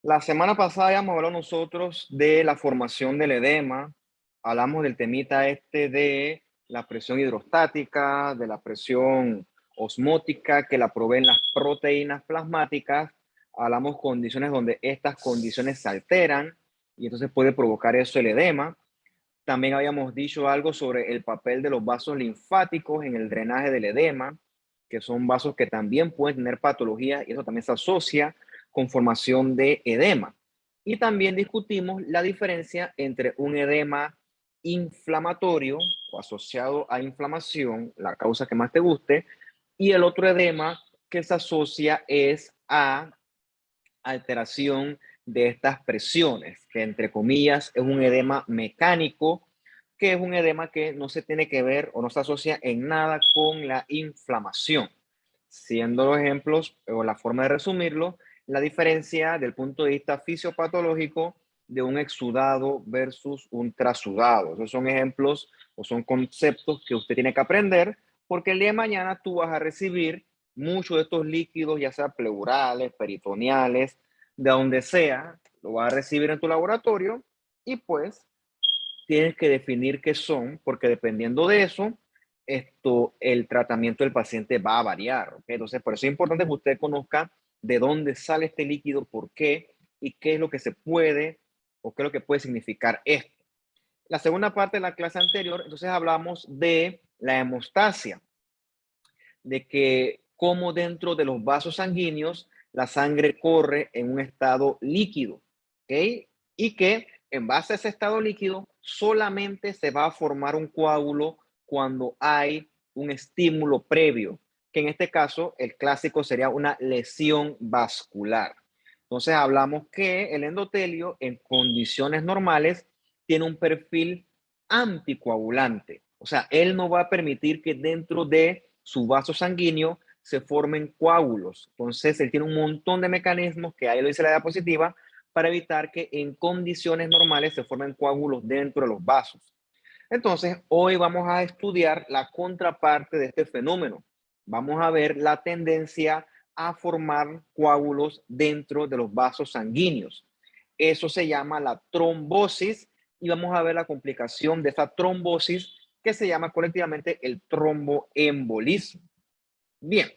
La semana pasada ya hemos hablado nosotros de la formación del edema, hablamos del temita este de la presión hidrostática, de la presión osmótica que la proveen las proteínas plasmáticas, hablamos condiciones donde estas condiciones se alteran y entonces puede provocar eso el edema. También habíamos dicho algo sobre el papel de los vasos linfáticos en el drenaje del edema, que son vasos que también pueden tener patologías y eso también se asocia con formación de edema. Y también discutimos la diferencia entre un edema inflamatorio o asociado a inflamación, la causa que más te guste, y el otro edema que se asocia es a alteración de estas presiones, que entre comillas es un edema mecánico, que es un edema que no se tiene que ver o no se asocia en nada con la inflamación. Siendo los ejemplos o la forma de resumirlo, la diferencia del punto de vista fisiopatológico de un exudado versus un trasudado. Esos son ejemplos o son conceptos que usted tiene que aprender porque el día de mañana tú vas a recibir muchos de estos líquidos, ya sea pleurales, peritoneales, de donde sea, lo vas a recibir en tu laboratorio y pues tienes que definir qué son, porque dependiendo de eso, el tratamiento del paciente va a variar. ¿Ok? Entonces, por eso es importante que usted conozca de dónde sale este líquido, por qué y qué es lo que se puede o qué es lo que puede significar esto. La segunda parte de la clase anterior, entonces hablamos de la hemostasia, de que cómo dentro de los vasos sanguíneos la sangre corre en un estado líquido, ¿ok? Y que en base a ese estado líquido solamente se va a formar un coágulo cuando hay un estímulo previo, que en este caso el clásico sería una lesión vascular. Entonces hablamos que el endotelio en condiciones normales tiene un perfil anticoagulante. O sea, él no va a permitir que dentro de su vaso sanguíneo se formen coágulos. Entonces, él tiene un montón de mecanismos, que ahí lo dice la diapositiva, para evitar que en condiciones normales se formen coágulos dentro de los vasos. Entonces, hoy vamos a estudiar la contraparte de este fenómeno. Vamos a ver la tendencia a formar coágulos dentro de los vasos sanguíneos. Eso se llama la trombosis y vamos a ver la complicación de esta trombosis que se llama colectivamente el tromboembolismo. Bien,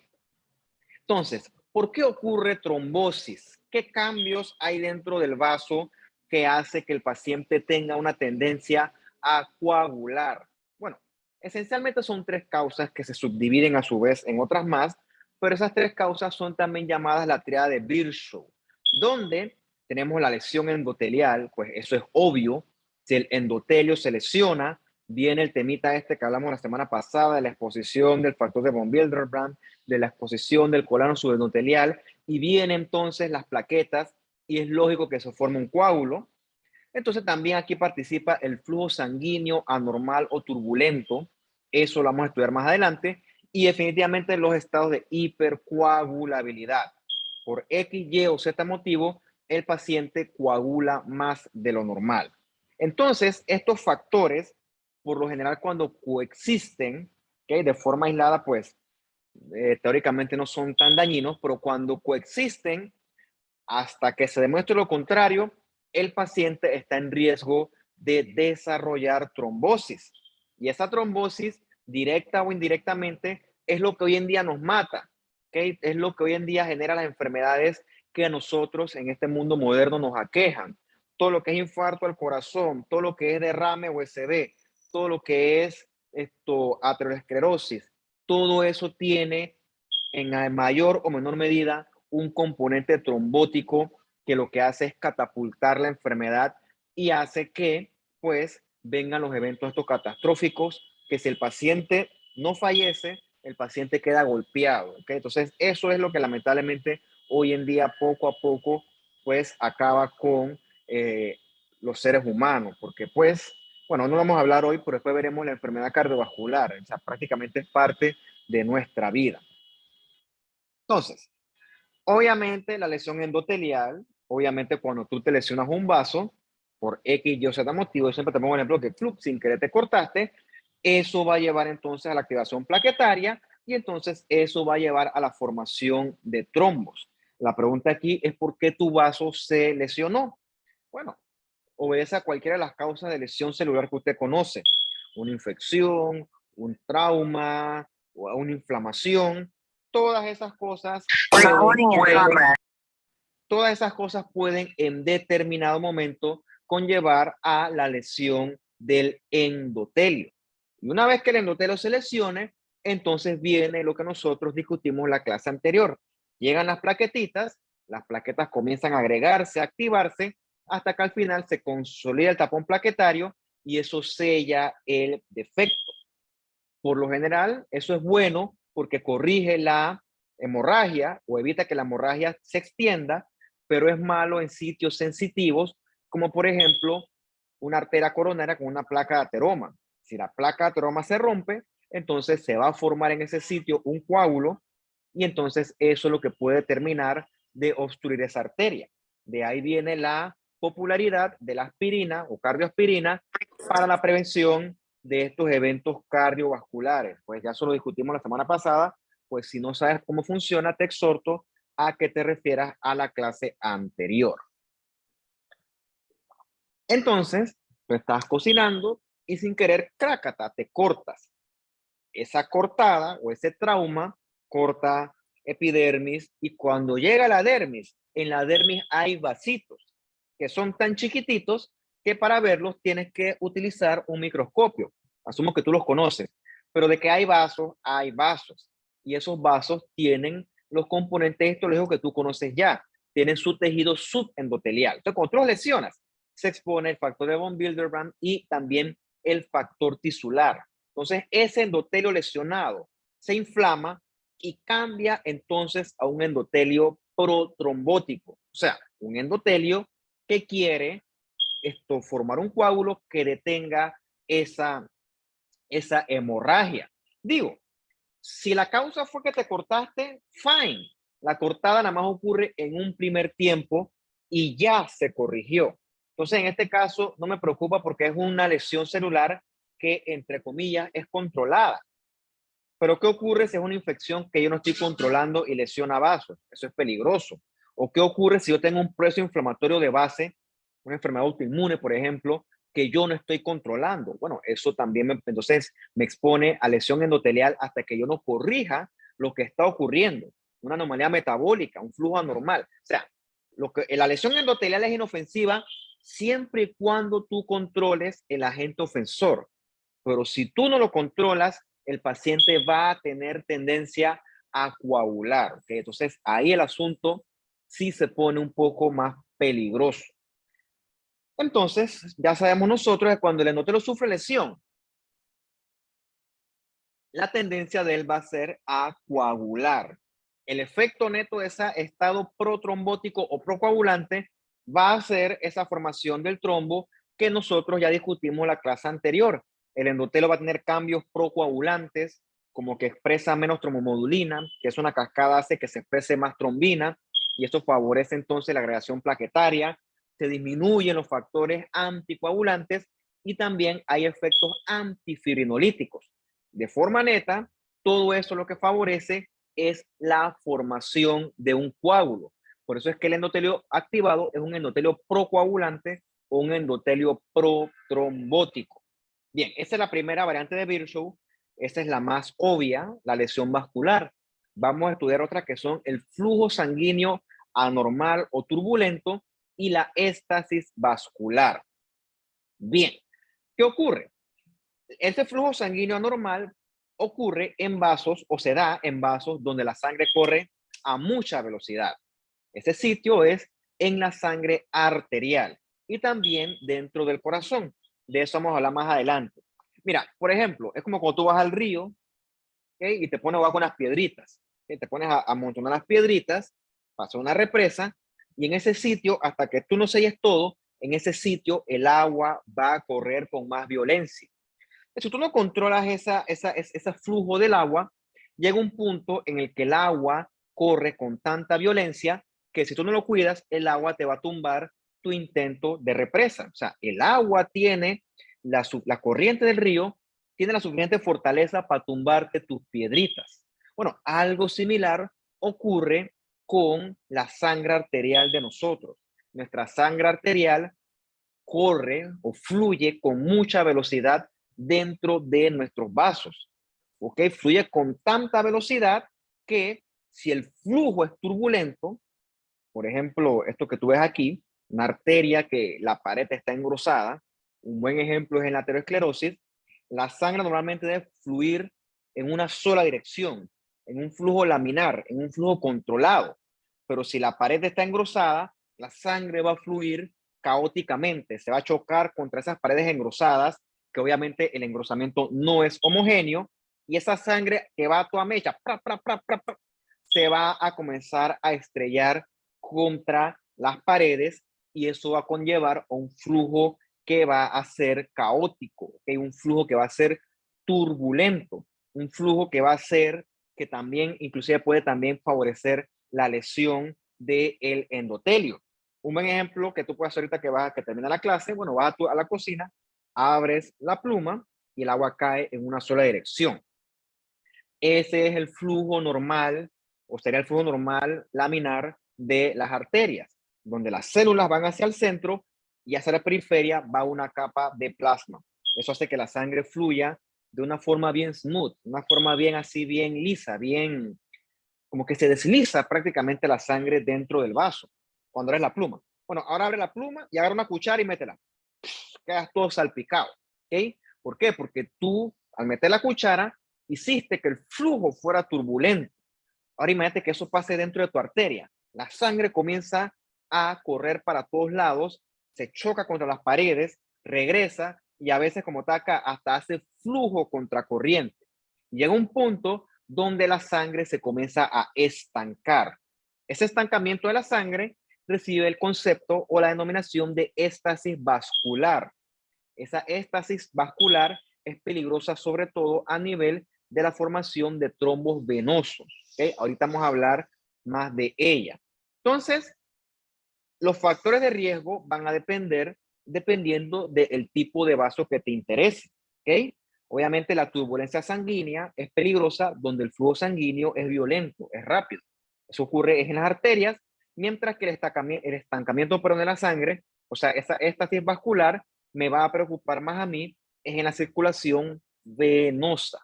entonces, ¿por qué ocurre trombosis? ¿Qué cambios hay dentro del vaso que hace que el paciente tenga una tendencia a coagular? Bueno, esencialmente son tres causas que se subdividen a su vez en otras más, pero esas tres causas son también llamadas la triada de Virchow, donde tenemos la lesión endotelial, pues eso es obvio. Si el endotelio se lesiona, viene el temita este que hablamos la semana pasada de la exposición del factor de von Willebrand, de la exposición del colano subendotelial, y vienen entonces las plaquetas y es lógico que se forme un coágulo. Entonces también aquí participa el flujo sanguíneo anormal o turbulento, eso lo vamos a estudiar más adelante, y definitivamente los estados de hipercoagulabilidad. Por X, Y o Z motivo, el paciente coagula más de lo normal. Entonces, estos factores, por lo general, cuando coexisten, ¿okay? De forma aislada, pues teóricamente no son tan dañinos, pero cuando coexisten, hasta que se demuestre lo contrario, el paciente está en riesgo de desarrollar trombosis. Y esa trombosis, directa o indirectamente, es lo que hoy en día nos mata, ¿okay? Es lo que hoy en día genera las enfermedades que a nosotros en este mundo moderno nos aquejan. Todo lo que es infarto al corazón, todo lo que es derrame o USB, todo lo que es aterosclerosis, todo eso tiene en mayor o menor medida un componente trombótico que lo que hace es catapultar la enfermedad y hace que pues vengan los eventos estos catastróficos, que si el paciente no fallece, el paciente queda golpeado. ¿Okay? Entonces eso es lo que lamentablemente hoy en día poco a poco pues acaba con los seres humanos, porque pues, bueno, no vamos a hablar hoy, pero después veremos la enfermedad cardiovascular, o sea, prácticamente es parte de nuestra vida. Entonces, obviamente la lesión endotelial, obviamente cuando tú te lesionas un vaso, por X, Y o Z motivo, yo siempre te pongo el ejemplo que sin querer te cortaste, eso va a llevar entonces a la activación plaquetaria y entonces eso va a llevar a la formación de trombos. La pregunta aquí es ¿por qué tu vaso se lesionó? Bueno, obedece a cualquiera de las causas de lesión celular que usted conoce. Una infección, un trauma, o una inflamación. Todas esas cosas todas esas cosas pueden en determinado momento conllevar a la lesión del endotelio. Y una vez que el endotelio se lesione, entonces viene lo que nosotros discutimos en la clase anterior. Llegan las plaquetas comienzan a agregarse, a activarse, hasta que al final se consolida el tapón plaquetario y eso sella el defecto. Por lo general, eso es bueno porque corrige la hemorragia o evita que la hemorragia se extienda, pero es malo en sitios sensitivos, como por ejemplo una arteria coronaria con una placa de ateroma. Si la placa de ateroma se rompe, entonces se va a formar en ese sitio un coágulo y entonces eso es lo que puede terminar de obstruir esa arteria. De ahí viene la popularidad de la aspirina o cardioaspirina para la prevención de estos eventos cardiovasculares. Pues ya eso lo discutimos la semana pasada, pues si no sabes cómo funciona, te exhorto a que te refieras a la clase anterior. Entonces, tú estás cocinando y sin querer, crácata, te cortas. Esa cortada o ese trauma corta epidermis y cuando llega la dermis, en la dermis hay vasitos que son tan chiquititos que para verlos tienes que utilizar un microscopio. Asumo que tú los conoces, pero de que hay vasos y esos vasos tienen los componentes histológicos que tú conoces ya, tienen su tejido subendotelial. Entonces, cuando tú los lesionas, se expone el factor de von Willebrand y también el factor tisular. Entonces, ese endotelio lesionado se inflama y cambia entonces a un endotelio protrombótico, o sea, un endotelio que quiere formar un coágulo que detenga esa, esa hemorragia. Digo, si la causa fue que te cortaste, fine. La cortada nada más ocurre en un primer tiempo y ya se corrigió. Entonces, en este caso, no me preocupa porque es una lesión celular que, entre comillas, es controlada. Pero ¿qué ocurre si es una infección que yo no estoy controlando y lesiona vasos? Eso es peligroso. ¿O qué ocurre si yo tengo un proceso inflamatorio de base, una enfermedad autoinmune, por ejemplo, que yo no estoy controlando? Bueno, eso también entonces me expone a lesión endotelial hasta que yo no corrija lo que está ocurriendo. Una anomalía metabólica, un flujo anormal. O sea, la lesión endotelial es inofensiva siempre y cuando tú controles el agente ofensor. Pero si tú no lo controlas, el paciente va a tener tendencia a coagular. ¿Okay? Entonces, ahí el asunto sí se pone un poco más peligroso. Entonces, ya sabemos nosotros que cuando el endotelio sufre lesión, la tendencia de él va a ser a coagular. El efecto neto de ese estado protrombótico o procoagulante va a ser esa formación del trombo que nosotros ya discutimos en la clase anterior. El endotelio va a tener cambios procoagulantes, como que expresa menos trombomodulina, que es una cascada hace que se exprese más trombina, y esto favorece entonces la agregación plaquetaria, se disminuyen los factores anticoagulantes y también hay efectos antifibrinolíticos. De forma neta, todo eso lo que favorece es la formación de un coágulo. Por eso es que el endotelio activado es un endotelio procoagulante o un endotelio protrombótico. Bien, esa es la primera variante de Virchow. Esa es la más obvia, la lesión vascular. Vamos a estudiar otras que son el flujo sanguíneo anormal o turbulento y la éstasis vascular. Bien, ¿qué ocurre? Este flujo sanguíneo anormal ocurre en vasos o se da en vasos donde la sangre corre a mucha velocidad. Ese sitio es en la sangre arterial y también dentro del corazón. De eso vamos a hablar más adelante. Mira, por ejemplo, es como cuando tú vas al río, ¿okay? Y te pones abajo unas piedritas. ¿Okay? Te pones a amontonar las piedritas, pasa una represa y en ese sitio, hasta que tú no selles todo, en ese sitio el agua va a correr con más violencia. Si tú no controlas ese flujo del agua, llega un punto en el que el agua corre con tanta violencia que si tú no lo cuidas, el agua te va a tumbar tu intento de represa. O sea, el agua tiene, la corriente del río tiene la suficiente fortaleza para tumbarte tus piedritas. Bueno, algo similar ocurre con la sangre arterial de nosotros. Nuestra sangre arterial corre o fluye con mucha velocidad dentro de nuestros vasos. ¿Ok? Fluye con tanta velocidad que si el flujo es turbulento, por ejemplo, esto que tú ves aquí, una arteria que la pared está engrosada, un buen ejemplo es en la aterosclerosis, la sangre normalmente debe fluir en una sola dirección, en un flujo laminar, en un flujo controlado. Pero si la pared está engrosada, la sangre va a fluir caóticamente, se va a chocar contra esas paredes engrosadas, que obviamente el engrosamiento no es homogéneo, y esa sangre que va a toda mecha, se va a comenzar a estrellar contra las paredes y eso va a conllevar a un flujo que va a ser caótico, ¿okay? Un flujo que va a ser turbulento, un flujo que va a ser que también inclusive puede también favorecer la lesión del endotelio. Un buen ejemplo que tú puedes hacer ahorita que termina la clase, bueno, vas a la cocina, abres la pluma y el agua cae en una sola dirección. Ese es el flujo normal, o sería el flujo normal laminar de las arterias, donde las células van hacia el centro y hacia la periferia va una capa de plasma. Eso hace que la sangre fluya de una forma bien smooth, una forma bien así, bien lisa, bien como que se desliza prácticamente la sangre dentro del vaso cuando eres la pluma. Bueno, ahora abre la pluma y agarra una cuchara y métela. Quedas todo salpicado. ¿Ok? ¿Por qué? Porque tú, al meter la cuchara, hiciste que el flujo fuera turbulento. Ahora imagínate que eso pase dentro de tu arteria. La sangre comienza a correr para todos lados, se choca contra las paredes, regresa y a veces como taca hasta hace flujo contracorriente. Llega un punto donde la sangre se comienza a estancar. Ese estancamiento de la sangre recibe el concepto o la denominación de éstasis vascular. Esa éstasis vascular es peligrosa sobre todo a nivel de la formación de trombos venosos. ¿Okay? Ahorita vamos a hablar más de ella. Entonces, los factores de riesgo van a depender dependiendo del tipo de vaso que te interese. ¿Okay? Obviamente la turbulencia sanguínea es peligrosa donde el flujo sanguíneo es violento, es rápido. Eso ocurre en las arterias, mientras que el estancamiento de la sangre, o sea, esa éstasis vascular, me va a preocupar más a mí es en la circulación venosa.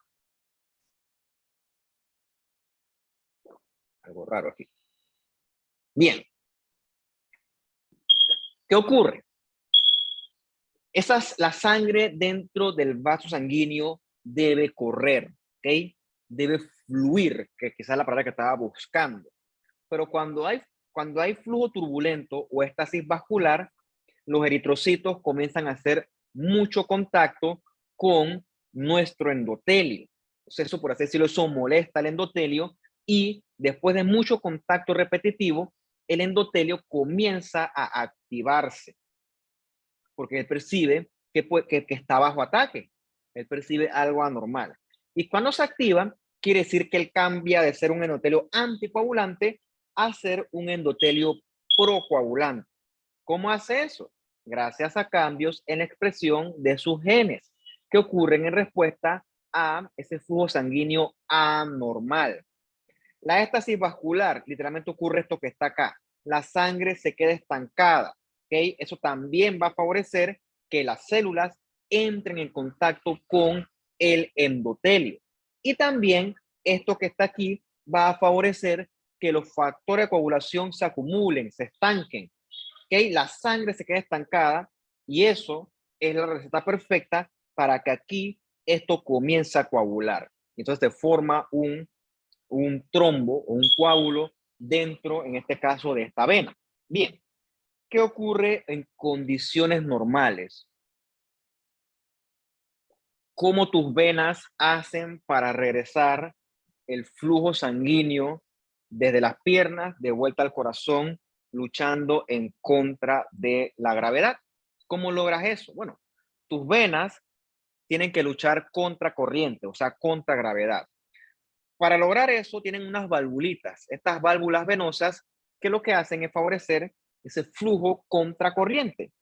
Algo raro aquí. Bien, ¿qué ocurre? La sangre dentro del vaso sanguíneo debe correr, ¿ok? Debe fluir, que quizás es la palabra que estaba buscando. Pero cuando hay flujo turbulento o éstasis vascular, los eritrocitos comienzan a hacer mucho contacto con nuestro endotelio. Entonces, eso, por así decirlo, eso molesta al endotelio y después de mucho contacto repetitivo, el endotelio comienza a activarse porque él percibe que está bajo ataque. Él percibe algo anormal. Y cuando se activa, quiere decir que él cambia de ser un endotelio anticoagulante a ser un endotelio procoagulante. ¿Cómo hace eso? Gracias a cambios en la expresión de sus genes que ocurren en respuesta a ese flujo sanguíneo anormal. La éstasis vascular, literalmente ocurre esto que está acá. La sangre se queda estancada. ¿Okay? Eso también va a favorecer que las células entren en contacto con el endotelio. Y también esto que está aquí va a favorecer que los factores de coagulación se acumulen, se estanquen. ¿Okay? La sangre se queda estancada y eso es la receta perfecta para que aquí esto comience a coagular. Entonces se forma un trombo o un coágulo dentro, en este caso, de esta vena. Bien, ¿qué ocurre en condiciones normales? ¿Cómo tus venas hacen para regresar el flujo sanguíneo desde las piernas de vuelta al corazón, luchando en contra de la gravedad? ¿Cómo logras eso? Bueno, tus venas tienen que luchar contra corriente, o sea, contra gravedad. Para lograr eso tienen unas valvulitas, estas válvulas venosas que lo que hacen es favorecer ese flujo contracorriente.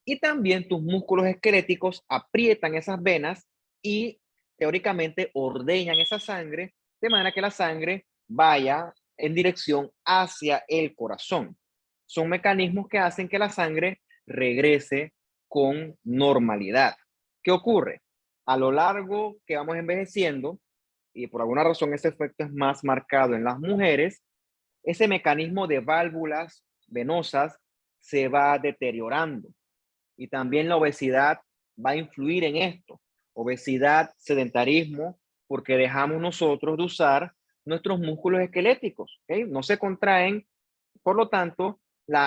Y también tus músculos esqueléticos aprietan esas venas y teóricamente ordeñan esa sangre de manera que la sangre vaya en dirección hacia el corazón. Son mecanismos que hacen que la sangre regrese con normalidad. ¿Qué ocurre? A lo largo que vamos envejeciendo, y por alguna razón ese efecto es más marcado en las mujeres, ese mecanismo de válvulas venosas se va deteriorando y también la obesidad va a influir en esto. Obesidad, sedentarismo, porque dejamos nosotros de usar nuestros músculos esqueléticos, ¿okay? No se contraen, por lo tanto,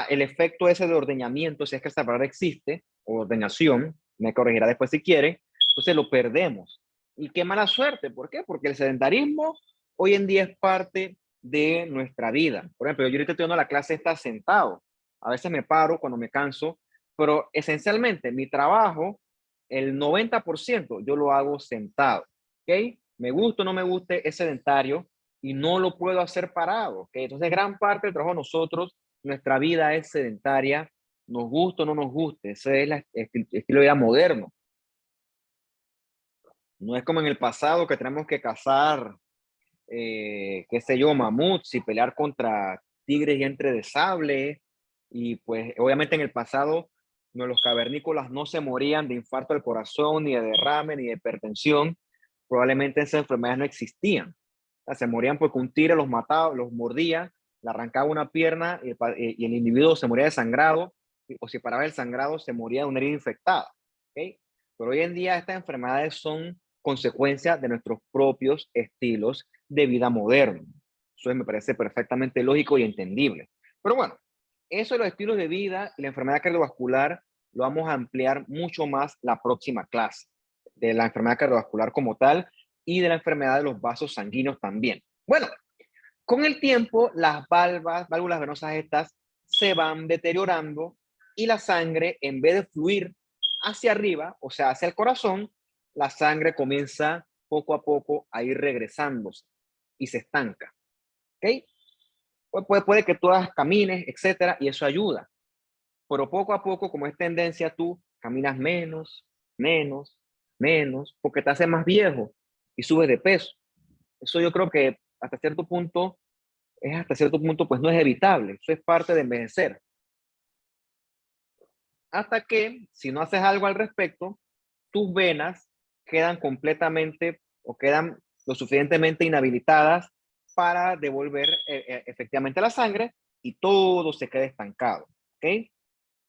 el efecto ese de ordeñamiento, si es que esta palabra existe, o ordeñación, me corregirá después si quiere, entonces lo perdemos. Y qué mala suerte, ¿por qué? Porque el sedentarismo hoy en día es parte de nuestra vida. Por ejemplo, yo ahorita estoy dando la clase está sentado. A veces me paro cuando me canso, pero esencialmente mi trabajo, el 90% yo lo hago sentado, ¿ok? Me guste o no me guste, es sedentario y no lo puedo hacer parado, ¿ok? Entonces gran parte del trabajo de nosotros, nuestra vida es sedentaria, nos guste o no nos guste, ese es el estilo de vida moderno. No es como en el pasado que tenemos que cazar, qué sé yo, mamuts y pelear contra tigres y entre de sable. Y pues obviamente en el pasado no, los cavernícolas no se morían de infarto del corazón, ni de derrame, ni de hipertensión. Probablemente esas enfermedades no existían. O sea, se morían porque un tigre los mataba, los mordía, le arrancaba una pierna y el individuo se moría desangrado, o si paraba el sangrado, se moría de una herida infectada. ¿Okay? Pero hoy en día estas enfermedades son consecuencia de nuestros propios estilos de vida moderno. Eso me parece perfectamente lógico y entendible. Pero bueno, eso de los estilos de vida y la enfermedad cardiovascular lo vamos a ampliar mucho más la próxima clase, de la enfermedad cardiovascular como tal y de la enfermedad de los vasos sanguíneos también. Bueno, con el tiempo las válvulas venosas estas se van deteriorando y la sangre, en vez de fluir hacia arriba, o sea, hacia el corazón, la sangre comienza poco a poco a ir regresándose y se estanca. ¿Ok? Puede que tú camines, etcétera, y eso ayuda. Pero poco a poco, como es tendencia, tú caminas menos, menos, menos, porque te haces más viejo y subes de peso. Eso yo creo que hasta cierto punto, pues no es evitable. Eso es parte de envejecer. Hasta que, si no haces algo al respecto, tus venas quedan completamente o quedan lo suficientemente inhabilitadas para devolver efectivamente la sangre y todo se queda estancado. ¿Ok?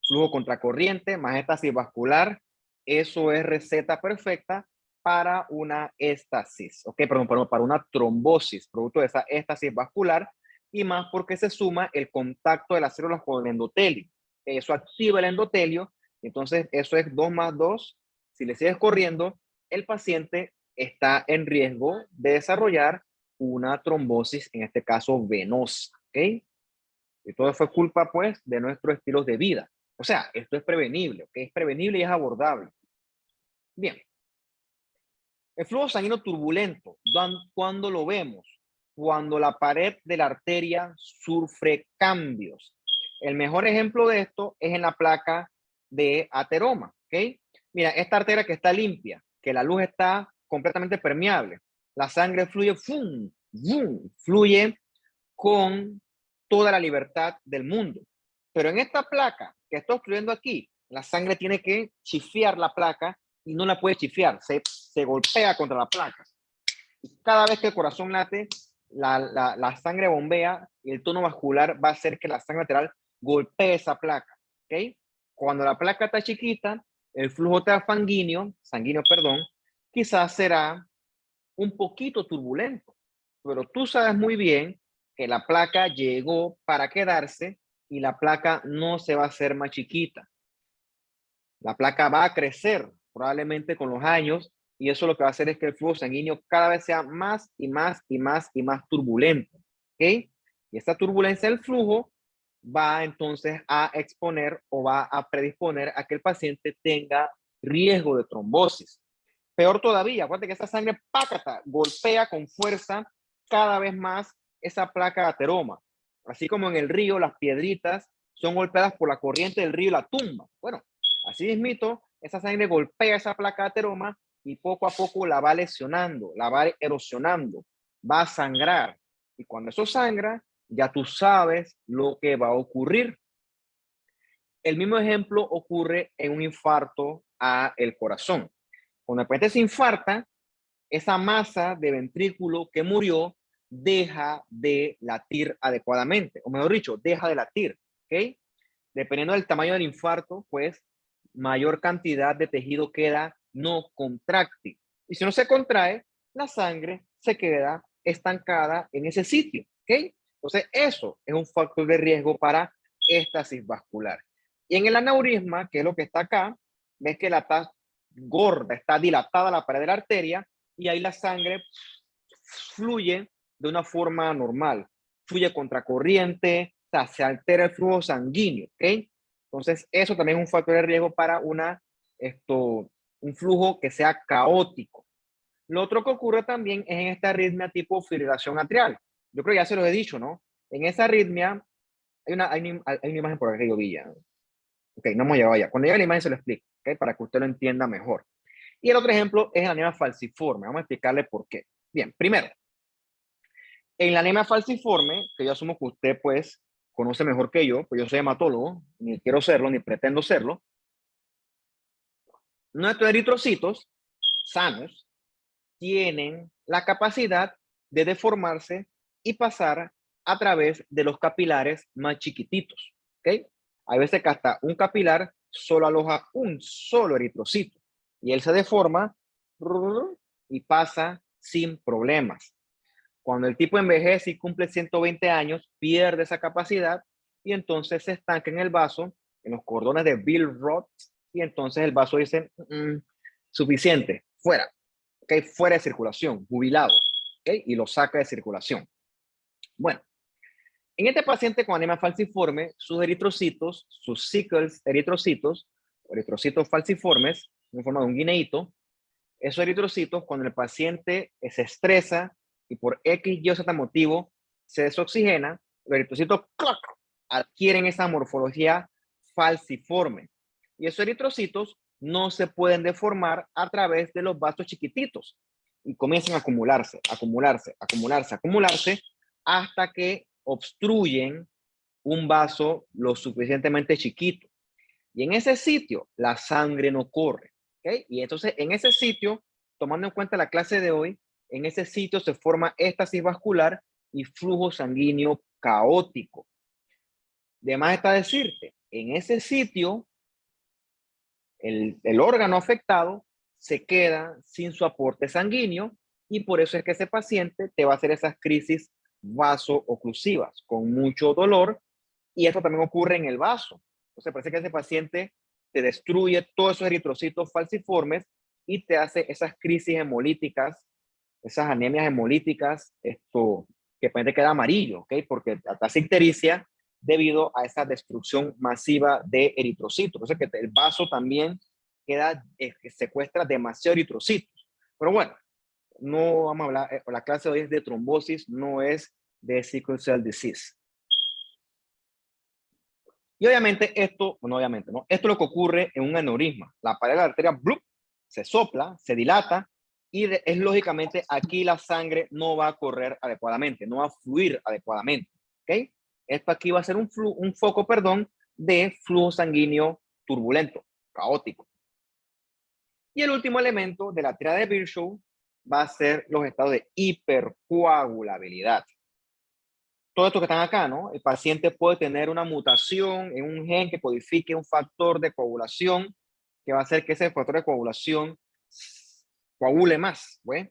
Flujo contracorriente, más éstasis vascular, eso es receta perfecta para una éstasis, ¿ok? Perdón, para una trombosis, producto de esa éstasis vascular, y más porque se suma el contacto de las células con el endotelio. Eso activa el endotelio, entonces eso es 2 más 2. Si le sigues corriendo, el paciente está en riesgo de desarrollar una trombosis, en este caso venosa, ¿ok? Y todo fue culpa, pues, de nuestros estilos de vida. O sea, esto es prevenible, ¿ok? Es prevenible y es abordable. Bien, el flujo sanguíneo turbulento, ¿cuándo lo vemos? Cuando la pared de la arteria sufre cambios. El mejor ejemplo de esto es en la placa de ateroma, ¿ok? Mira, esta arteria que está limpia, que la luz está completamente permeable, la sangre fluye, ¡fum! ¡Fum! Fluye con toda la libertad del mundo. Pero en esta placa que estoy escribiendo aquí, la sangre tiene que chifiar la placa y no la puede chifiar, se golpea contra la placa. Y cada vez que el corazón late, la sangre bombea y el tono vascular va a hacer que la sangre lateral golpee esa placa. ¿Okay? Cuando la placa está chiquita, el flujo sanguíneo, perdón, quizás será un poquito turbulento, pero tú sabes muy bien que la placa llegó para quedarse y la placa no se va a hacer más chiquita. La placa va a crecer probablemente con los años y eso lo que va a hacer es que el flujo sanguíneo cada vez sea más y más y más y más turbulento. ¿Ok? Y esta turbulencia del flujo va entonces a exponer o va a predisponer a que el paciente tenga riesgo de trombosis. Peor todavía, acuérdate que esa sangre pácata golpea con fuerza cada vez más esa placa de ateroma. Así como en el río, las piedritas son golpeadas por la corriente del río y la tumba. Bueno, así mismito, esa sangre golpea esa placa de ateroma y poco a poco la va lesionando, la va erosionando, va a sangrar. Y cuando eso sangra, ya tú sabes lo que va a ocurrir. El mismo ejemplo ocurre en un infarto al corazón. Cuando el paciente se infarta, esa masa de ventrículo que murió deja de latir adecuadamente, o mejor dicho, deja de latir, ¿ok? Dependiendo del tamaño del infarto, pues mayor cantidad de tejido queda no contráctil. Y si no se contrae, la sangre se queda estancada en ese sitio, ¿ok? Entonces, eso es un factor de riesgo para éstasis vascular. Y en el aneurisma, que es lo que está acá, ves que la está gorda, está dilatada la pared de la arteria y ahí la sangre fluye de una forma normal, fluye contracorriente, o sea, se altera el flujo sanguíneo, ¿ok? Entonces, eso también es un factor de riesgo para un flujo que sea caótico. Lo otro que ocurre también es en esta arritmia tipo fibrilación atrial. Yo creo que ya se lo he dicho, ¿no? En esa arritmia hay una imagen por aquí que yo vi ya. Ok, no hemos llegado allá. Cuando llegue la imagen se lo explico, ¿ok? Para que usted lo entienda mejor. Y el otro ejemplo es la anemia falciforme. Vamos a explicarle por qué. Bien, primero, en la anemia falciforme, que yo asumo que usted pues conoce mejor que yo, pues yo soy hematólogo, ni quiero serlo, ni pretendo serlo, nuestros eritrocitos sanos tienen la capacidad de deformarse y pasar a través de los capilares más chiquititos, ¿ok? Hay veces que hasta un capilar solo aloja un solo eritrocito y él se deforma y pasa sin problemas. Cuando el tipo envejece y cumple 120 años, pierde esa capacidad y entonces se estanca en el vaso, en los cordones de Billroth, y entonces el vaso dice, suficiente, fuera, ¿okay? Fuera de circulación, jubilado, ¿okay? Y lo saca de circulación. Bueno, en este paciente con anemia falciforme, sus eritrocitos, sus sickles eritrocitos, eritrocitos falciformes, en forma de un guineíto, esos eritrocitos, cuando el paciente se estresa y por X, Y o Z motivo se desoxigena, los eritrocitos ¡clac!, adquieren esa morfología falciforme. Y esos eritrocitos no se pueden deformar a través de los vasos chiquititos y comienzan a acumularse, acumularse, acumularse, acumularse hasta que obstruyen un vaso lo suficientemente chiquito. Y en ese sitio la sangre no corre. ¿Okay? Y entonces en ese sitio, tomando en cuenta la clase de hoy, en ese sitio se forma éstasis vascular y flujo sanguíneo caótico. De más está decirte, en ese sitio, el órgano afectado se queda sin su aporte sanguíneo y por eso es que ese paciente te va a hacer esas crisis vaso-oclusivas con mucho dolor y esto también ocurre en el vaso. Entonces parece que ese paciente te destruye todos esos eritrocitos falciformes y te hace esas crisis hemolíticas, esas anemias hemolíticas, que puede quedar amarillo, ¿ok? Porque hasta ictericia debido a esa destrucción masiva de eritrocitos. Entonces que el vaso también queda, secuestra demasiado eritrocitos. Pero bueno, no vamos a hablar, la clase de hoy es de trombosis, no es de sickle cell disease. Y obviamente esto, bueno, obviamente, ¿no? Esto es lo que ocurre en un aneurisma. La pared de la arteria ¡blup!, se sopla, se dilata y es lógicamente aquí la sangre no va a correr adecuadamente, no va a fluir adecuadamente. ¿Ok? Esto aquí va a ser un foco, perdón, de flujo sanguíneo turbulento, caótico. Y el último elemento de la tríada de Virchow va a ser los estados de hipercoagulabilidad. Todo esto que están acá, ¿no? El paciente puede tener una mutación en un gen que codifique un factor de coagulación que va a hacer que ese factor de coagulación coagule más, ¿güey?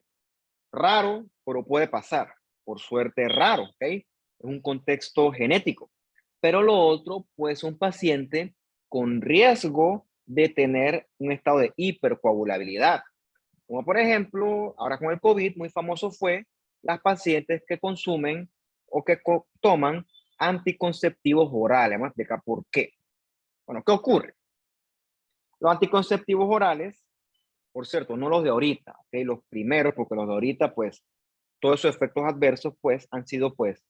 Raro, pero puede pasar. Por suerte, raro, ¿ok? Es un contexto genético. Pero lo otro, pues, un paciente con riesgo de tener un estado de hipercoagulabilidad. Como por ejemplo, ahora con el COVID, muy famoso fue las pacientes que consumen o que toman anticonceptivos orales. Vamos a explicar por qué. Bueno, ¿qué ocurre? Los anticonceptivos orales, por cierto, no los de ahorita, ¿okay? Los primeros, porque los de ahorita, pues, todos esos efectos adversos, pues, han sido, pues,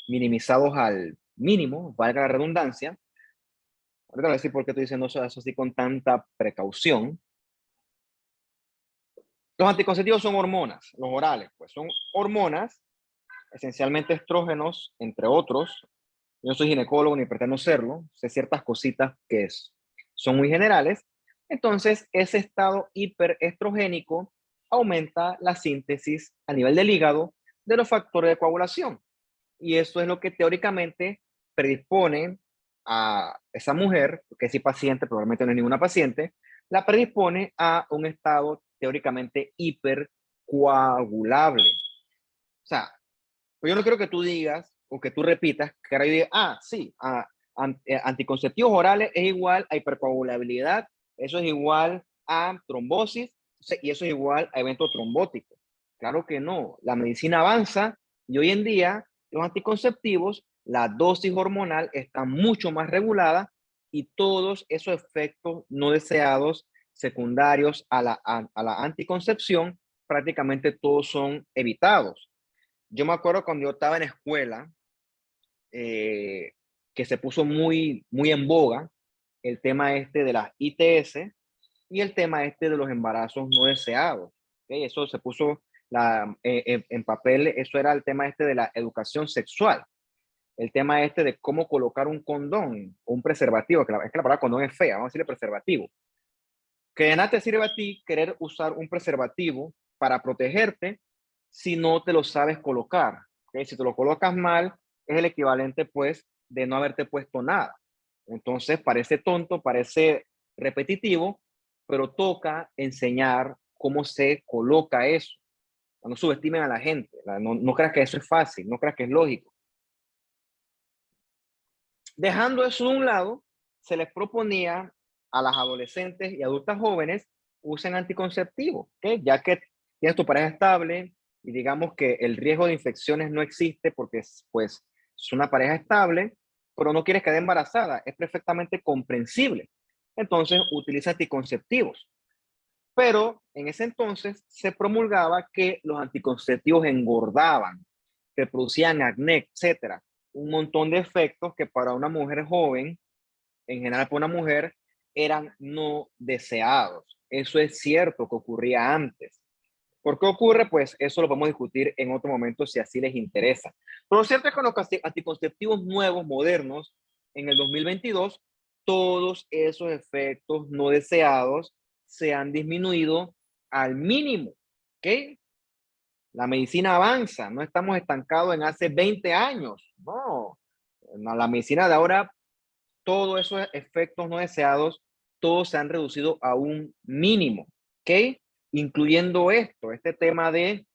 minimizados al mínimo, valga la redundancia. Ahorita voy a decir por qué estoy diciendo eso así con tanta precaución. Los anticonceptivos son hormonas, los orales, pues son hormonas esencialmente estrógenos, entre otros. Yo no soy ginecólogo ni pretendo serlo, sé ciertas cositas que son muy generales. Entonces, ese estado hiperestrogénico aumenta la síntesis a nivel del hígado de los factores de coagulación. Y eso es lo que teóricamente predispone a esa mujer, que si paciente, probablemente no es ninguna paciente, la predispone a un estado teóricamente hipercoagulable. O sea, pues yo no quiero que tú digas o que tú repitas que ahora yo diga, sí, anticonceptivos orales es igual a hipercoagulabilidad, eso es igual a trombosis y eso es igual a evento trombótico. Claro que no, la medicina avanza y hoy en día los anticonceptivos, la dosis hormonal está mucho más regulada y todos esos efectos no deseados secundarios a la anticoncepción prácticamente todos son evitados. Yo me acuerdo cuando yo estaba en escuela, que se puso muy en boga el tema este de las ITS y el tema este de los embarazos no deseados. ¿Okay? Eso se puso en papel, eso era el tema este de la educación sexual. El tema este de cómo colocar un condón o un preservativo, es que la palabra condón es fea, vamos a decirle preservativo. Que de nada te sirve a ti querer usar un preservativo para protegerte si no te lo sabes colocar. ¿Okay? Si te lo colocas mal, es el equivalente, pues, de no haberte puesto nada. Entonces, parece tonto, parece repetitivo, pero toca enseñar cómo se coloca eso. No subestimen a la gente. No creas que eso es fácil, no creas que es lógico. Dejando eso de un lado, se les proponía a las adolescentes y adultas jóvenes usen anticonceptivos, ¿okay? Ya que tienes tu pareja estable y digamos que el riesgo de infecciones no existe porque pues, es una pareja estable, pero no quieres quedar embarazada, es perfectamente comprensible. Entonces, utiliza anticonceptivos. Pero en ese entonces se promulgaba que los anticonceptivos engordaban, que producían acné, etcétera. Un montón de efectos que para una mujer joven, en general para una mujer, eran no deseados. Eso es cierto que ocurría antes. ¿Por qué ocurre? Pues eso lo podemos discutir en otro momento si así les interesa. Pero lo cierto es que con los anticonceptivos nuevos, modernos, en el 2022, todos esos efectos no deseados se han disminuido al mínimo. ¿Ok? La medicina avanza, no estamos estancados en hace 20 años. No, la medicina de ahora, todos esos efectos no deseados, todos se han reducido a un mínimo. ¿Ok? Incluyendo este tema de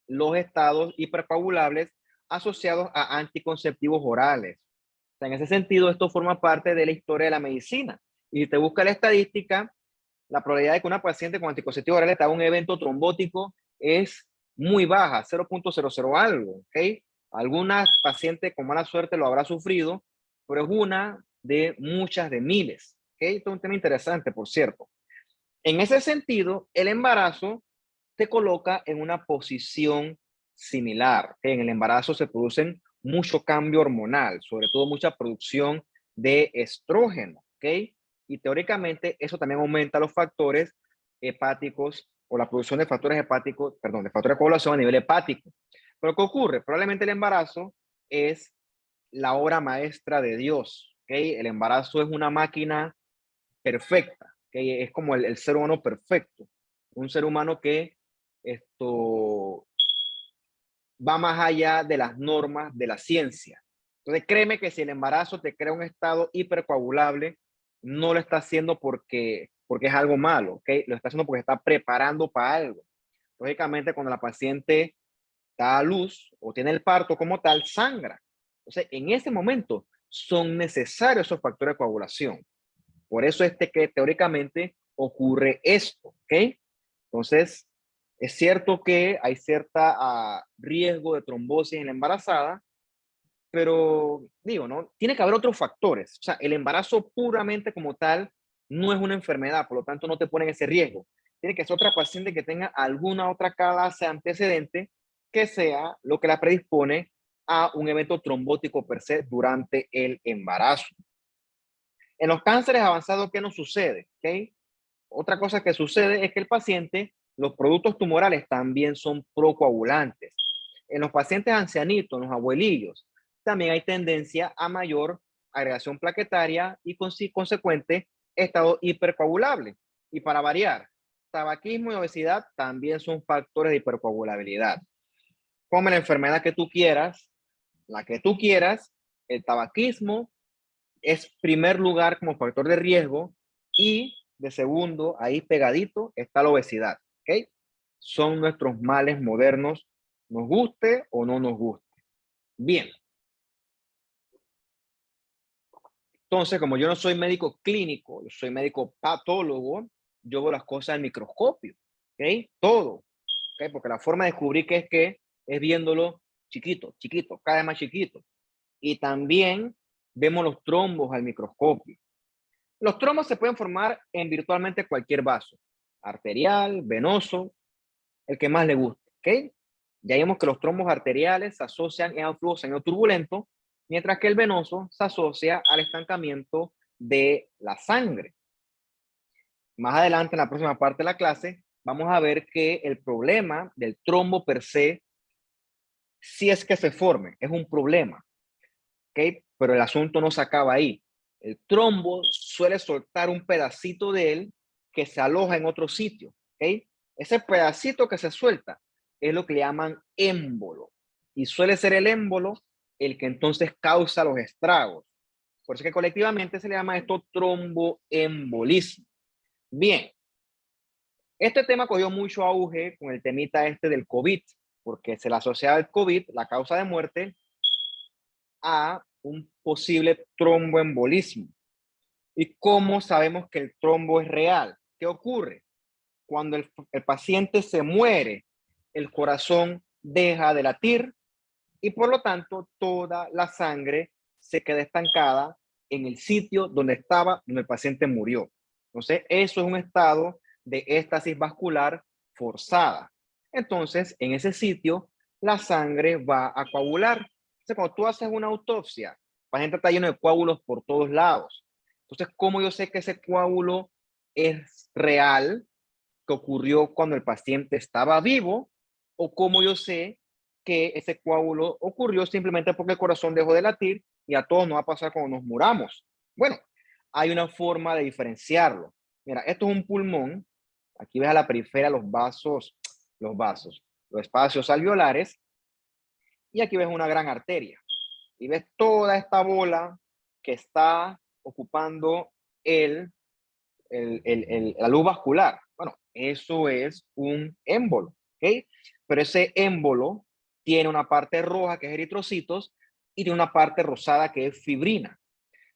los estados hipercoagulables asociados a anticonceptivos orales. O sea, en ese sentido, esto forma parte de la historia de la medicina. Y si te busca la estadística, la probabilidad de que una paciente con anticonceptivos orales tenga un evento trombótico es muy baja, 0.00 algo. ¿Okay? Algunas pacientes con mala suerte lo habrá sufrido, pero es una de muchas de miles. ¿Okay? Esto es un tema interesante, por cierto. En ese sentido, el embarazo te coloca en una posición similar. ¿Okay? En el embarazo se producen mucho cambio hormonal, sobre todo mucha producción de estrógeno. ¿Okay? Y teóricamente eso también aumenta los factores hepáticos o la producción de factores hepáticos, perdón, de factores de coagulación a nivel hepático. Pero ¿qué ocurre? Probablemente el embarazo es la obra maestra de Dios. ¿Okay? El embarazo es una máquina perfecta, que es como el ser humano perfecto, un ser humano que esto va más allá de las normas de la ciencia. Entonces, créeme que si el embarazo te crea un estado hipercoagulable, no lo está haciendo porque es algo malo, ¿ok? Lo está haciendo porque está preparando para algo. Lógicamente, cuando la paciente da a luz o tiene el parto como tal, sangra. Entonces, en ese momento son necesarios esos factores de coagulación. Por eso es que teóricamente ocurre esto, ¿ok? Entonces, es cierto que hay cierta riesgo de trombosis en la embarazada, pero digo, ¿no? Tiene que haber otros factores. O sea, el embarazo puramente como tal no es una enfermedad, por lo tanto no te ponen ese riesgo. Tiene que ser otra paciente que tenga alguna otra clase antecedente que sea lo que la predispone a un evento trombótico per se durante el embarazo. En los cánceres avanzados, ¿qué nos sucede? ¿Okay? Otra cosa que sucede es que el paciente, los productos tumorales también son procoagulantes. En los pacientes ancianitos, en los abuelillos, también hay tendencia a mayor agregación plaquetaria y consecuente estado hipercoagulable. Y para variar, tabaquismo y obesidad también son factores de hipercoagulabilidad. Come la enfermedad que tú quieras, la que tú quieras, el tabaquismo es primer lugar como factor de riesgo y de segundo, ahí pegadito, está la obesidad. ¿Ok? Son nuestros males modernos, nos guste o no nos guste. Bien. Entonces, como yo no soy médico clínico, yo soy médico patólogo, yo veo las cosas al microscopio. ¿Ok? Todo. ¿Ok? Porque la forma de descubrir qué es viéndolo chiquito, chiquito, cada vez más chiquito. Y también vemos los trombos al microscopio. Los trombos se pueden formar en virtualmente cualquier vaso, arterial, venoso, el que más le guste, ¿ok? Ya vimos que los trombos arteriales se asocian al flujo sanguíneo turbulento, mientras que el venoso se asocia al estancamiento de la sangre. Más adelante, en la próxima parte de la clase, vamos a ver que el problema del trombo per se, si es que se forme, es un problema, ¿ok? Pero el asunto no se acaba ahí. El trombo suele soltar un pedacito de él que se aloja en otro sitio, ¿ok? Ese pedacito que se suelta es lo que le llaman émbolo. Y suele ser el émbolo el que entonces causa los estragos. Por eso que colectivamente se le llama esto tromboembolismo. Bien, este tema cogió mucho auge con el temita este del COVID, porque se le asociaba al COVID, la causa de muerte, a un posible tromboembolismo. ¿Y cómo sabemos que el trombo es real? ¿Qué ocurre? Cuando el paciente se muere, el corazón deja de latir y por lo tanto toda la sangre se queda estancada en el sitio donde estaba, donde el paciente murió. Entonces, eso es un estado de éstasis vascular forzada. Entonces, en ese sitio, la sangre va a coagular. Entonces, cuando tú haces una autopsia, el paciente está lleno de coágulos por todos lados. Entonces, ¿cómo yo sé que ese coágulo es real, que ocurrió cuando el paciente estaba vivo? ¿O cómo yo sé que ese coágulo ocurrió simplemente porque el corazón dejó de latir y a todos nos va a pasar cuando nos muramos? Bueno, hay una forma de diferenciarlo. Mira, esto es un pulmón. Aquí ves a la periferia los espacios alveolares. Y aquí ves una gran arteria. Y ves toda esta bola que está ocupando la luz vascular. Bueno, eso es un émbolo, ¿ok? Pero ese émbolo tiene una parte roja que es eritrocitos y tiene una parte rosada que es fibrina.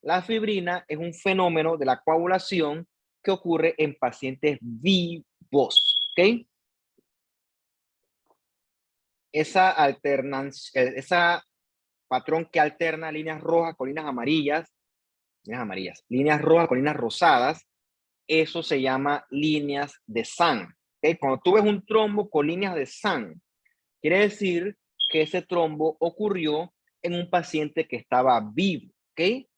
La fibrina es un fenómeno de la coagulación que ocurre en pacientes vivos, ¿ok? Esa alternancia, esa patrón que alterna líneas rojas con líneas rojas con líneas rosadas, eso se llama líneas de Sand. ¿Okay? Cuando tú ves un trombo con líneas de Sand, quiere decir que ese trombo ocurrió en un paciente que estaba vivo. ¿Okay?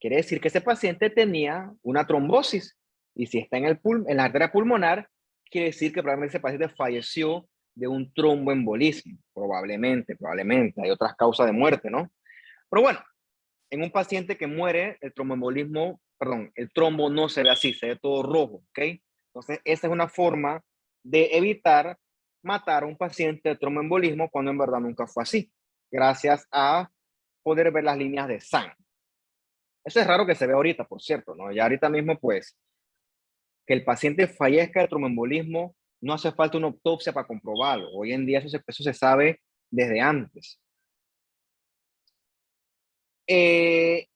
Quiere decir que ese paciente tenía una trombosis. Y si está en la arteria pulmonar, quiere decir que probablemente ese paciente falleció de un tromboembolismo. Probablemente. Hay otras causas de muerte, ¿no? Pero bueno, en un paciente que muere, el tromboembolismo, perdón, el trombo no se ve así, se ve todo rojo, ¿ok? Entonces, esa es una forma de evitar matar a un paciente de tromboembolismo cuando en verdad nunca fue así, gracias a poder ver las líneas de sangre. Eso es raro que se ve ahorita, por cierto, ¿no? Ya ahorita mismo, pues, que el paciente fallezca de tromboembolismo, no hace falta una autopsia para comprobarlo. Hoy en día eso se sabe desde antes.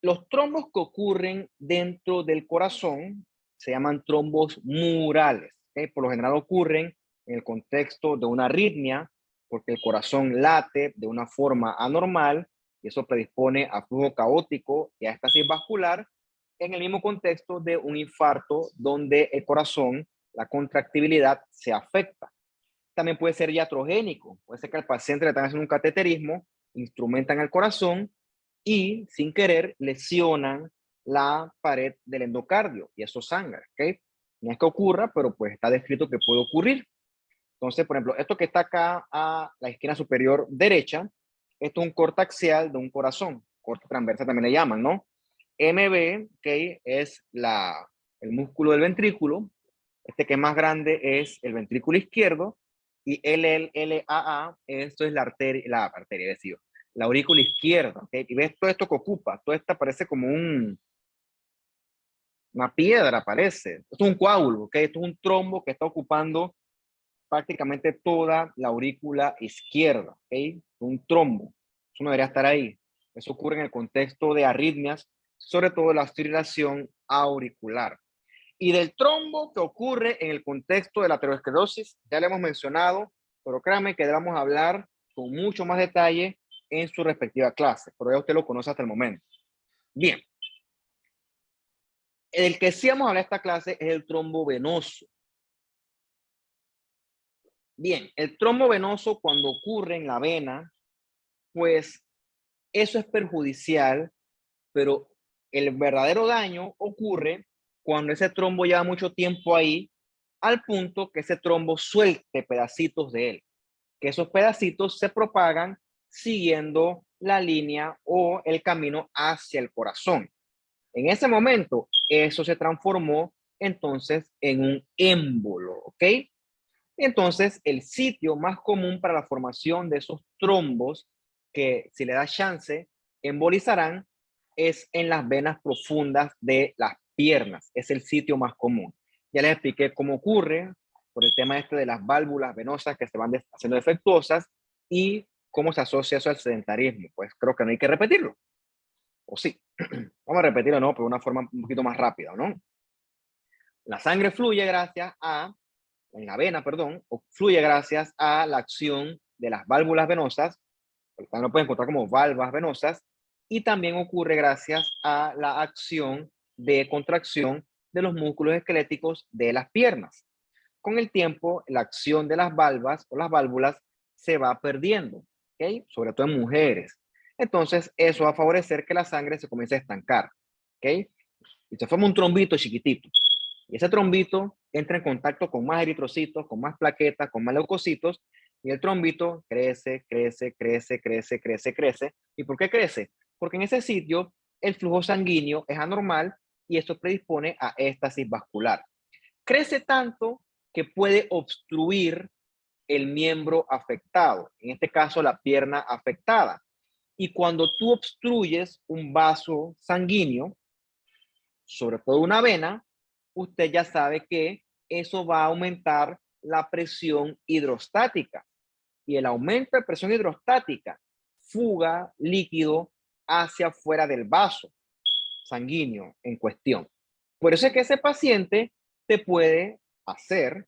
Los trombos que ocurren dentro del corazón se llaman trombos murales. ¿Okay? Por lo general ocurren en el contexto de una arritmia, porque el corazón late de una forma anormal y eso predispone a flujo caótico y a estasis vascular, en el mismo contexto de un infarto donde el corazón, la contractibilidad se afecta. También puede ser iatrogénico, puede ser que al paciente le están haciendo un cateterismo, instrumentan el corazón y sin querer lesionan la pared del endocardio y eso sangra, ¿ok? No es que ocurra, pero pues está descrito que puede ocurrir. Entonces, por ejemplo, esto que está acá a la esquina superior derecha, esto es un corte axial de un corazón, corte transversal también le llaman, ¿no? MB, que es el músculo del ventrículo, este que es más grande es el ventrículo izquierdo, y LAA, esto es la arteria, es decir, la aurícula izquierda, ¿ok? Y ves todo esto que ocupa, todo esto parece como una piedra, parece. Esto es un coágulo, ¿ok? Esto es un trombo que está ocupando prácticamente toda la aurícula izquierda, ¿ok? Un trombo. Eso no debería estar ahí. Eso ocurre en el contexto de arritmias, sobre todo la fibrilación auricular. Y del trombo que ocurre en el contexto de la aterosclerosis, ya le hemos mencionado, pero créanme que vamos a hablar con mucho más detalle en su respectiva clase, pero ya usted lo conoce hasta el momento. Bien, el que sí vamos a hablar esta clase es el trombo venoso. Bien, el trombo venoso cuando ocurre en la vena, pues eso es perjudicial, pero el verdadero daño ocurre cuando ese trombo lleva mucho tiempo ahí, al punto que ese trombo suelte pedacitos de él, que esos pedacitos se propagan siguiendo la línea o el camino hacia el corazón. En ese momento, eso se transformó entonces en un émbolo, ¿ok? Entonces, el sitio más común para la formación de esos trombos, que si le da chance, embolizarán, es en las venas profundas de las piernas. Es el sitio más común. Ya les expliqué cómo ocurre por el tema este de las válvulas venosas que se van haciendo defectuosas y cómo se asocia eso al sedentarismo. Pues creo que no hay que repetirlo. O sí. Vamos a repetirlo, ¿no? Pero de una forma un poquito más rápida, ¿no? La sangre fluye gracias a en la vena, perdón, fluye gracias a la acción de las válvulas venosas, también lo pueden encontrar como valvas venosas, y también ocurre gracias a la acción de contracción de los músculos esqueléticos de las piernas. Con el tiempo, la acción de las valvas o las válvulas se va perdiendo, ¿ok? Sobre todo en mujeres. Entonces, eso va a favorecer que la sangre se comience a estancar, ¿ok? Y se forma un trombito chiquitito. Y ese trombito entra en contacto con más eritrocitos, con más plaquetas, con más leucocitos, y el trombito crece, crece, crece, crece, crece, crece. ¿Y por qué crece? Porque en ese sitio el flujo sanguíneo es anormal y esto predispone a éstasis vascular. Crece tanto que puede obstruir el miembro afectado, en este caso la pierna afectada. Y cuando tú obstruyes un vaso sanguíneo, sobre todo una vena, usted ya sabe que eso va a aumentar la presión hidrostática. Y el aumento de presión hidrostática fuga líquido hacia afuera del vaso sanguíneo en cuestión. Por eso es que ese paciente te puede hacer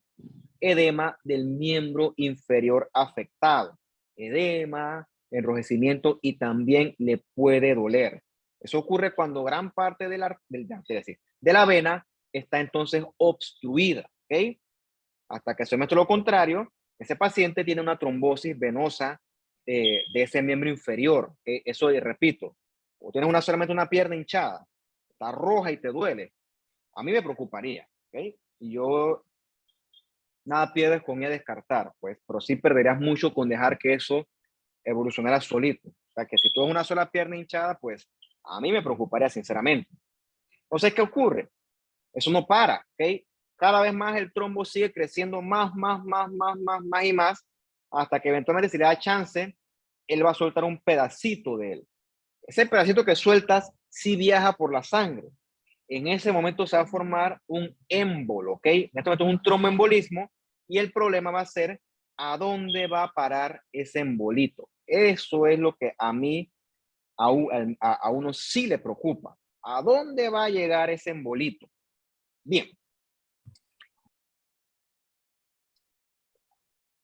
edema del miembro inferior afectado. Edema, enrojecimiento y también le puede doler. Eso ocurre cuando gran parte de la vena está entonces obstruida, ¿ok? Hasta que se muestre lo contrario, ese paciente tiene una trombosis venosa de ese miembro inferior. ¿Okay? Eso, repito, o tienes solamente una pierna hinchada, está roja y te duele, a mí me preocuparía. ¿Okay? Y yo nada pierdes con ir a descartar, pues, pero sí perderías mucho con dejar que eso evolucionara solito. O sea, que si tú es una sola pierna hinchada, pues a mí me preocuparía sinceramente. Entonces, ¿qué ocurre? Eso no para, ¿ok? Cada vez más el trombo sigue creciendo más y más, hasta que eventualmente si le da chance, él va a soltar un pedacito de él. Ese pedacito que sueltas sí viaja por la sangre. En ese momento se va a formar un émbolo, ¿ok? En este momento es un tromboembolismo y el problema va a ser a dónde va a parar ese embolito. Eso es lo que a mí, a uno sí le preocupa. ¿A dónde va a llegar ese embolito? Bien,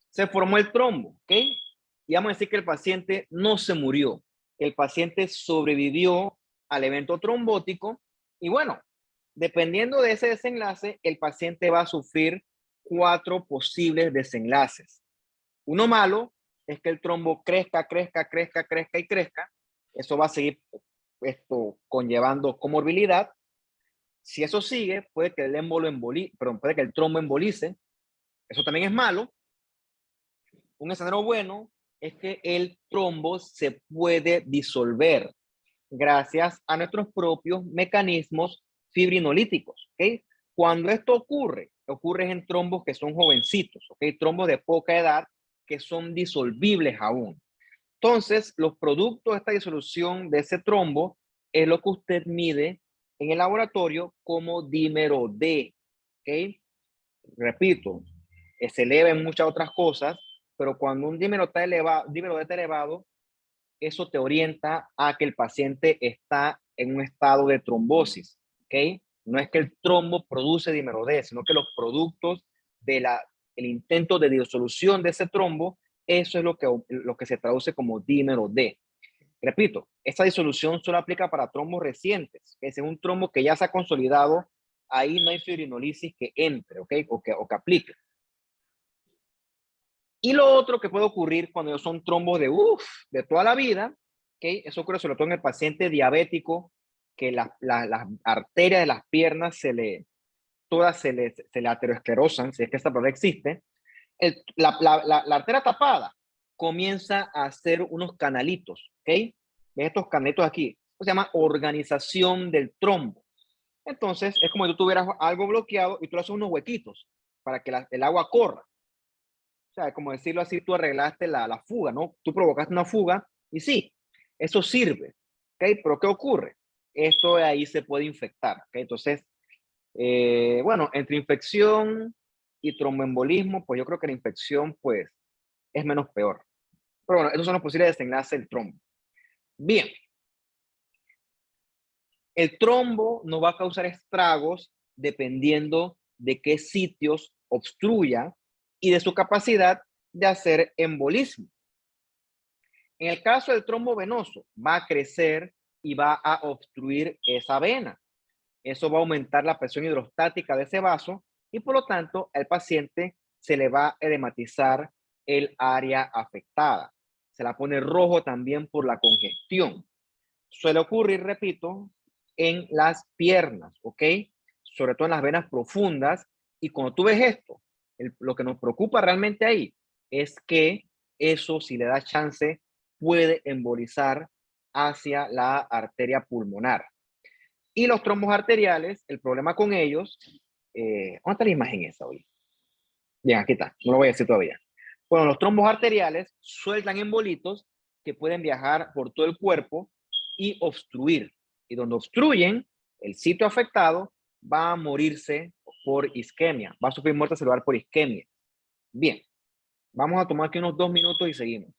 se formó el trombo, ¿ok? Y vamos a decir que el paciente no se murió. El paciente sobrevivió al evento trombótico y bueno, dependiendo de ese desenlace, el paciente va a sufrir 4 posibles desenlaces. Uno malo es que el trombo crezca, crezca, crezca, crezca y crezca. Eso va a seguir esto conllevando comorbilidad. Si eso sigue, puede que el émbolo embolice, perdón, puede que el trombo embolice. Eso también es malo. Un escenario bueno es que el trombo se puede disolver gracias a nuestros propios mecanismos fibrinolíticos, ¿ok? Cuando esto ocurre, ocurre en trombos que son jovencitos, ¿ok? Trombos de poca edad que son disolvibles aún. Entonces, los productos de esta disolución de ese trombo es lo que usted mide en el laboratorio como dímero D, ¿ok? Repito, se eleva en muchas otras cosas, pero cuando un dímero está elevado, dímero D está elevado, eso te orienta a que el paciente está en un estado de trombosis, ¿ok? No es que el trombo produce dímero D, sino que los productos del intento de disolución de ese trombo, eso es lo que se traduce como dímero D. Repito, esta disolución solo aplica para trombos recientes, que es un trombo que ya se ha consolidado, ahí no hay fibrinolisis que entre, ¿ok? O que aplique. Y lo otro que puede ocurrir cuando son trombos de toda la vida, ¿okay? Eso ocurre sobre todo en el paciente diabético, que las arterias de las piernas todas se le aterosclerosan, si es que esta palabra existe. La arteria tapada comienza a hacer unos canalitos, ¿ok? Estos canalitos aquí, eso se llama organización del trombo. Entonces, es como si tú tuvieras algo bloqueado y tú le haces unos huequitos para que el agua corra. O sea, como decirlo así, tú arreglaste la fuga, ¿no? Tú provocaste una fuga y sí, eso sirve, ¿ok? Pero ¿qué ocurre? Esto de ahí se puede infectar, ¿ok? Entonces, bueno, entre infección y tromboembolismo, pues yo creo que la infección, pues, es menos peor. Pero bueno, esos son los posibles desenlaces del trombo. Bien, el trombo no va a causar estragos dependiendo de qué sitios obstruya y de su capacidad de hacer embolismo. En el caso del trombo venoso, va a crecer y va a obstruir esa vena. Eso va a aumentar la presión hidrostática de ese vaso y por lo tanto al paciente se le va a edematizar el área afectada. Se la pone rojo también por la congestión. Suele ocurrir, repito, en las piernas, ¿ok? Sobre todo en las venas profundas. Y cuando tú ves esto, lo que nos preocupa realmente ahí es que eso, si le da chance, puede embolizar hacia la arteria pulmonar. Y los trombos arteriales, el problema con ellos, ¿dónde está la imagen esa hoy? Bien, aquí está, no lo voy a decir todavía. Bueno, los trombos arteriales sueltan embolitos que pueden viajar por todo el cuerpo y obstruir. Y donde obstruyen, el sitio afectado va a morirse por isquemia, va a sufrir muerte celular por isquemia. Bien, vamos a tomar aquí unos 2 minutos y seguimos.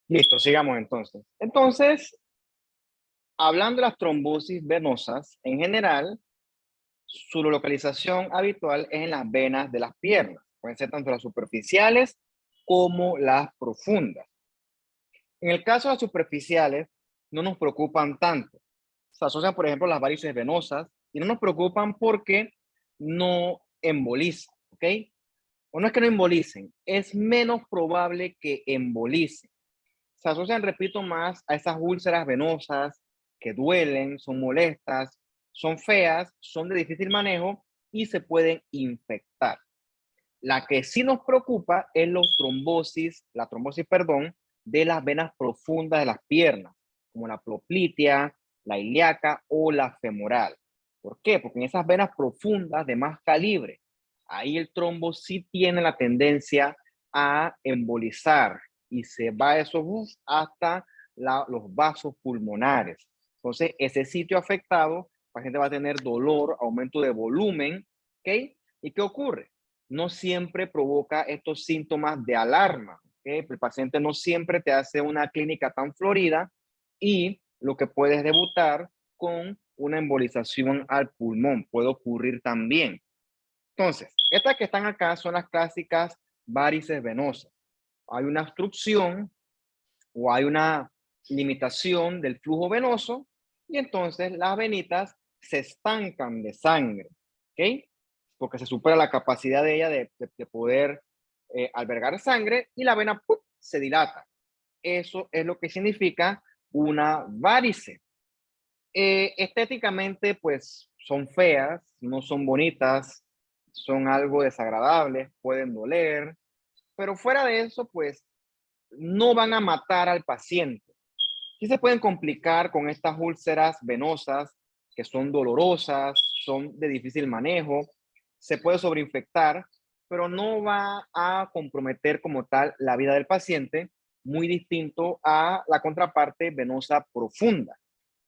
Listo, sigamos entonces. Entonces, hablando de las trombosis venosas, en general, su localización habitual es en las venas de las piernas. Pueden ser tanto las superficiales como las profundas. En el caso de las superficiales, no nos preocupan tanto. Se asocian, por ejemplo, las varices venosas y no nos preocupan porque no embolizan, ¿ok? O no es que no embolicen, es menos probable que embolicen. Se asocian, repito, más a esas úlceras venosas que duelen, son molestas, son feas, son de difícil manejo y se pueden infectar. La que sí nos preocupa es la trombosis, perdón, de las venas profundas de las piernas, como la poplitea, la ilíaca o la femoral. ¿Por qué? Porque en esas venas profundas de más calibre, ahí el trombo sí tiene la tendencia a embolizar y se va eso hasta los vasos pulmonares. Entonces, ese sitio afectado, la paciente va a tener dolor, aumento de volumen, ¿ok? ¿Y qué ocurre? No siempre provoca estos síntomas de alarma. ¿Okay? El paciente no siempre te hace una clínica tan florida y lo que puedes debutar con una embolización al pulmón. Puede ocurrir también. Entonces, estas que están acá son las clásicas varices venosas. Hay una obstrucción o hay una limitación del flujo venoso y entonces las venitas se estancan de sangre. ¿Ok? Porque se supera la capacidad de ella de poder albergar sangre y la vena ¡pum!, se dilata. Eso es lo que significa una varice. Estéticamente, pues son feas, no son bonitas, son algo desagradables, pueden doler, pero fuera de eso, pues no van a matar al paciente. Sí se pueden complicar con estas úlceras venosas que son dolorosas, son de difícil manejo, se puede sobreinfectar, pero no va a comprometer como tal la vida del paciente, muy distinto a la contraparte venosa profunda.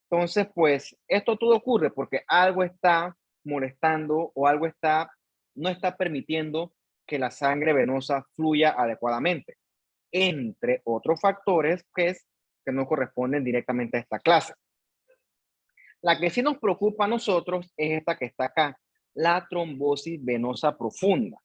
Entonces, pues esto todo ocurre porque algo está molestando o algo no está permitiendo que la sangre venosa fluya adecuadamente, entre otros factores que no corresponden directamente a esta clase. La que sí nos preocupa a nosotros es esta que está acá, la trombosis venosa profunda.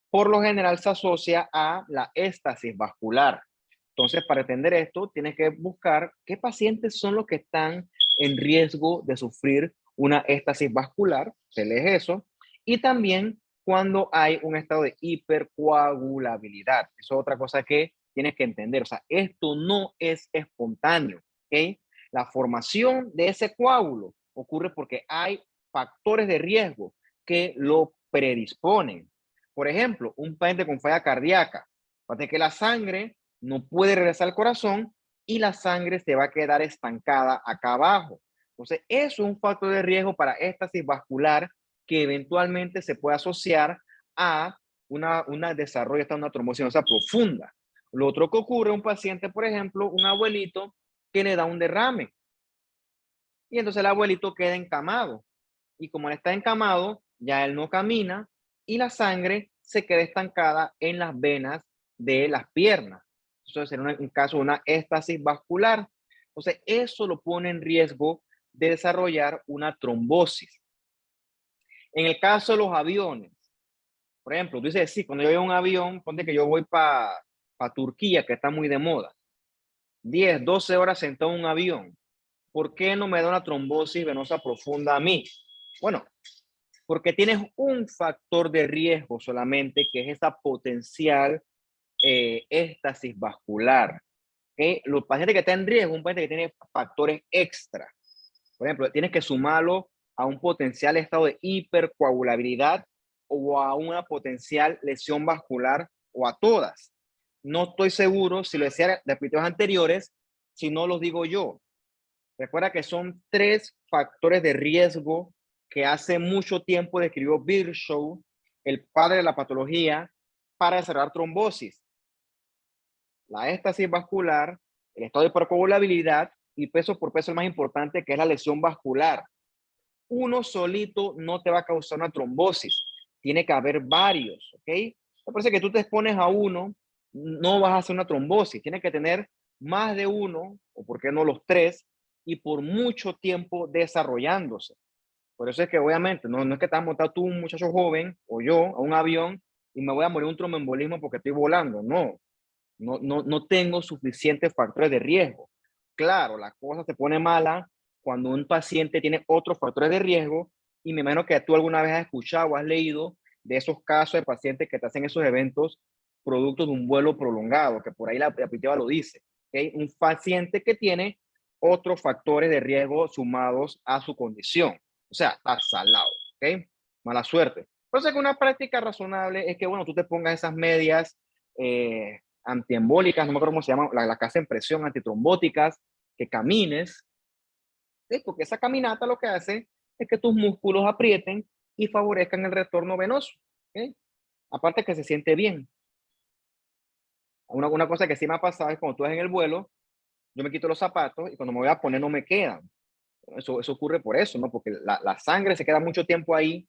Por lo general se asocia a la éstasis vascular. Entonces, para entender esto, tienes que buscar qué pacientes son los que están en riesgo de sufrir una éstasis vascular, se lee eso, y también cuando hay un estado de hipercoagulabilidad. Eso es otra cosa que tienes que entender. O sea, esto no es espontáneo, ¿ok? La formación de ese coágulo ocurre porque hay factores de riesgo que lo predisponen. Por ejemplo, un paciente con falla cardíaca, para que la sangre no puede regresar al corazón y la sangre se va a quedar estancada acá abajo. Entonces, eso es un factor de riesgo para éstasis vascular que eventualmente se puede asociar a una desarrollo de una trombosis venosa profunda. Lo otro que ocurre, un paciente, por ejemplo, un abuelito que le da un derrame y entonces el abuelito queda encamado. Y como él está encamado, ya él no camina y la sangre se queda estancada en las venas de las piernas. Eso sería un caso de una éstasis vascular. Entonces, eso lo pone en riesgo de desarrollar una trombosis. En el caso de los aviones, por ejemplo, tú dices, sí, cuando yo voy a un avión, ponte que yo voy para Turquía, que está muy de moda, 10, 12 horas sentado en un avión, ¿por qué no me da una trombosis venosa profunda a mí? Bueno, porque tienes un factor de riesgo solamente, que es esa potencial éstasis vascular. ¿Okay? Los pacientes que están en riesgo, un paciente que tiene factores extra. Por ejemplo, tienes que sumarlo a un potencial estado de hipercoagulabilidad o a una potencial lesión vascular o a todas. No estoy seguro si lo decía de episodios anteriores, si no los digo yo. Recuerda que son 3 factores de riesgo que hace mucho tiempo describió Virchow, el padre de la patología, para desarrollar trombosis. La éstasis vascular, el estado de hipercoagulabilidad y peso por peso el más importante, que es la lesión vascular. Uno solito no te va a causar una trombosis. Tiene que haber varios, ¿ok? Me parece que tú te expones a uno, no vas a hacer una trombosis. Tienes que tener más de uno, o por qué no los tres, y por mucho tiempo desarrollándose. Por eso es que obviamente no es que estás montado tú, un muchacho joven, o yo, a un avión, y me voy a morir un tromboembolismo porque estoy volando. No tengo suficientes factores de riesgo. Claro, la cosa se pone mala cuando un paciente tiene otros factores de riesgo, y me imagino que tú alguna vez has escuchado o has leído de esos casos de pacientes que te hacen esos eventos producto de un vuelo prolongado, que por ahí la diapositiva lo dice. ¿Okay? Un paciente que tiene otros factores de riesgo sumados a su condición. O sea, está salado. ¿Okay? Mala suerte. Entonces, que una práctica razonable es que, bueno, tú te pongas esas medias antiembólicas, no me acuerdo cómo se llaman, la que hacen presión, antitrombóticas, que camines, ¿sí? Porque esa caminata lo que hace es que tus músculos aprieten y favorezcan el retorno venoso. ¿Okay? Aparte que se siente bien. Una cosa que sí me ha pasado es cuando tú estás en el vuelo, yo me quito los zapatos y cuando me voy a poner no me quedan. Eso ocurre por eso, ¿no? Porque la sangre se queda mucho tiempo ahí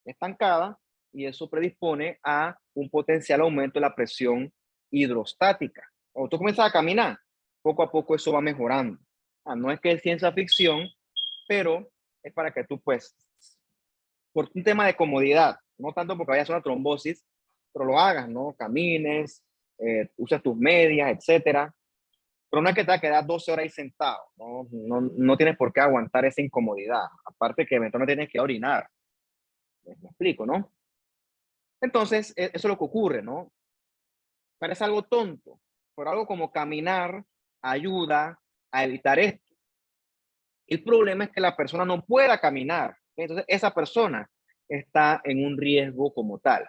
estancada y eso predispone a un potencial aumento de la presión hidrostática. Cuando tú comienzas a caminar, poco a poco eso va mejorando. No es que es ciencia ficción, pero es para que tú, pues, por un tema de comodidad, no tanto porque vayas a una trombosis, pero lo hagas, ¿no? Camines, uses tus medias, etcétera. Pero no es que te vas a quedar 12 horas ahí sentado, no tienes por qué aguantar esa incomodidad. Aparte que eventualmente tienes que orinar. Me explico, ¿no? Entonces, eso es lo que ocurre, ¿no? Parece algo tonto, pero algo como caminar ayuda a evitar esto. El problema es que la persona no pueda caminar. Entonces, esa persona está en un riesgo como tal.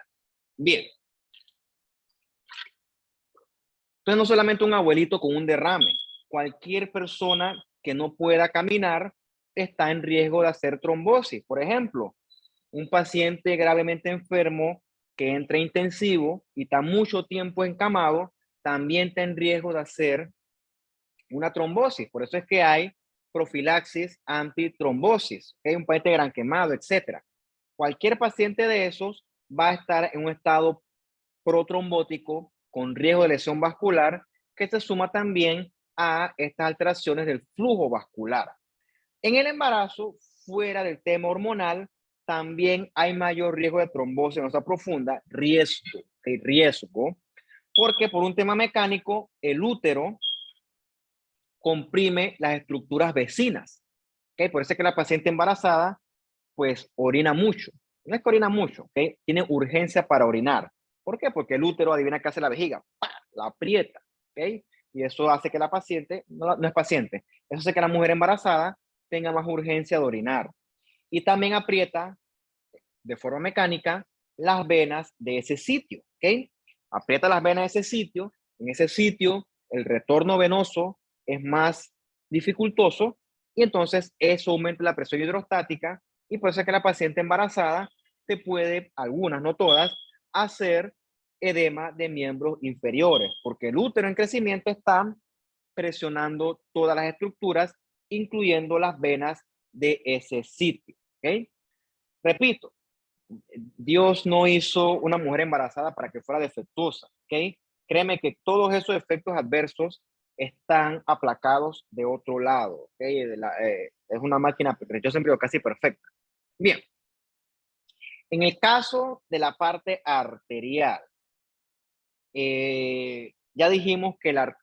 Bien. Entonces, no solamente un abuelito con un derrame. Cualquier persona que no pueda caminar está en riesgo de hacer trombosis. Por ejemplo, un paciente gravemente enfermo que entra intensivo y está mucho tiempo encamado, también está en riesgo de hacer una trombosis. Por eso es que hay profilaxis antitrombosis, hay un paciente gran quemado, etcétera. Cualquier paciente de esos va a estar en un estado protrombótico con riesgo de lesión vascular que se suma también a estas alteraciones del flujo vascular. En el embarazo, fuera del tema hormonal, también hay mayor riesgo de trombosis venosa profunda, riesgo, porque por un tema mecánico, el útero comprime las estructuras vecinas. ¿Okay? Por eso es que la paciente embarazada, pues, orina mucho. No es que orina mucho, ¿okay? Tiene urgencia para orinar. ¿Por qué? Porque el útero, adivina qué hace la vejiga, ¡pah! La aprieta, ¿okay? Y eso hace que la paciente, no es paciente, eso hace que la mujer embarazada tenga más urgencia de orinar. Y también aprieta de forma mecánica las venas de ese sitio, ¿ok? Aprieta las venas de ese sitio, en ese sitio el retorno venoso es más dificultoso y entonces eso aumenta la presión hidrostática y por eso es que la paciente embarazada te puede, algunas, no todas, hacer edema de miembros inferiores, porque el útero en crecimiento está presionando todas las estructuras, incluyendo las venas de ese sitio. ¿Ok? Repito, Dios no hizo una mujer embarazada para que fuera defectuosa. ¿Ok? Créeme que todos esos efectos adversos están aplacados de otro lado. ¿Okay? Es una máquina, yo siempre digo, casi perfecta. Bien, en el caso de la parte arterial, ya dijimos que la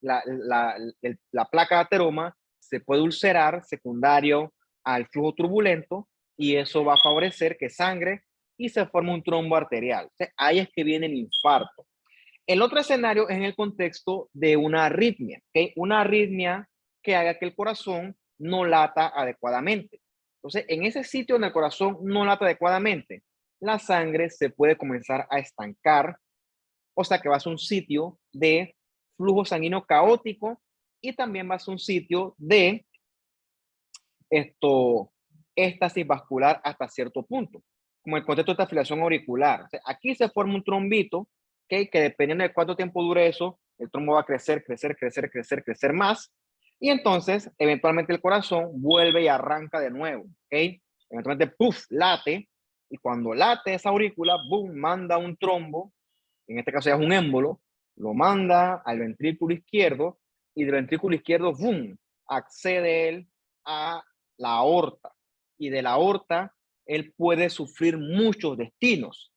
placa de ateroma se puede ulcerar secundario al flujo turbulento y eso va a favorecer que sangre y se forme un trombo arterial. O sea, ahí es que viene el infarto. El otro escenario es en el contexto de una arritmia, ¿okay? Una arritmia que haga que el corazón no lata adecuadamente. Entonces, en ese sitio donde el corazón no lata adecuadamente, la sangre se puede comenzar a estancar, o sea que va a ser un sitio de flujo sanguíneo caótico y también va a ser un sitio de éstasis vascular hasta cierto punto, como el contexto de esta afiliación auricular. O sea, aquí se forma un trombito, ¿okay? Que dependiendo de cuánto tiempo dure eso, el trombo va a crecer más, y entonces eventualmente el corazón vuelve y arranca de nuevo, ¿okay? Eventualmente, puff, late, y cuando late esa aurícula, boom, manda un trombo, en este caso ya es un émbolo, lo manda al ventrículo izquierdo, y del ventrículo izquierdo, ¡boom!, accede él a la aorta. Y de la aorta, él puede sufrir muchos destinos.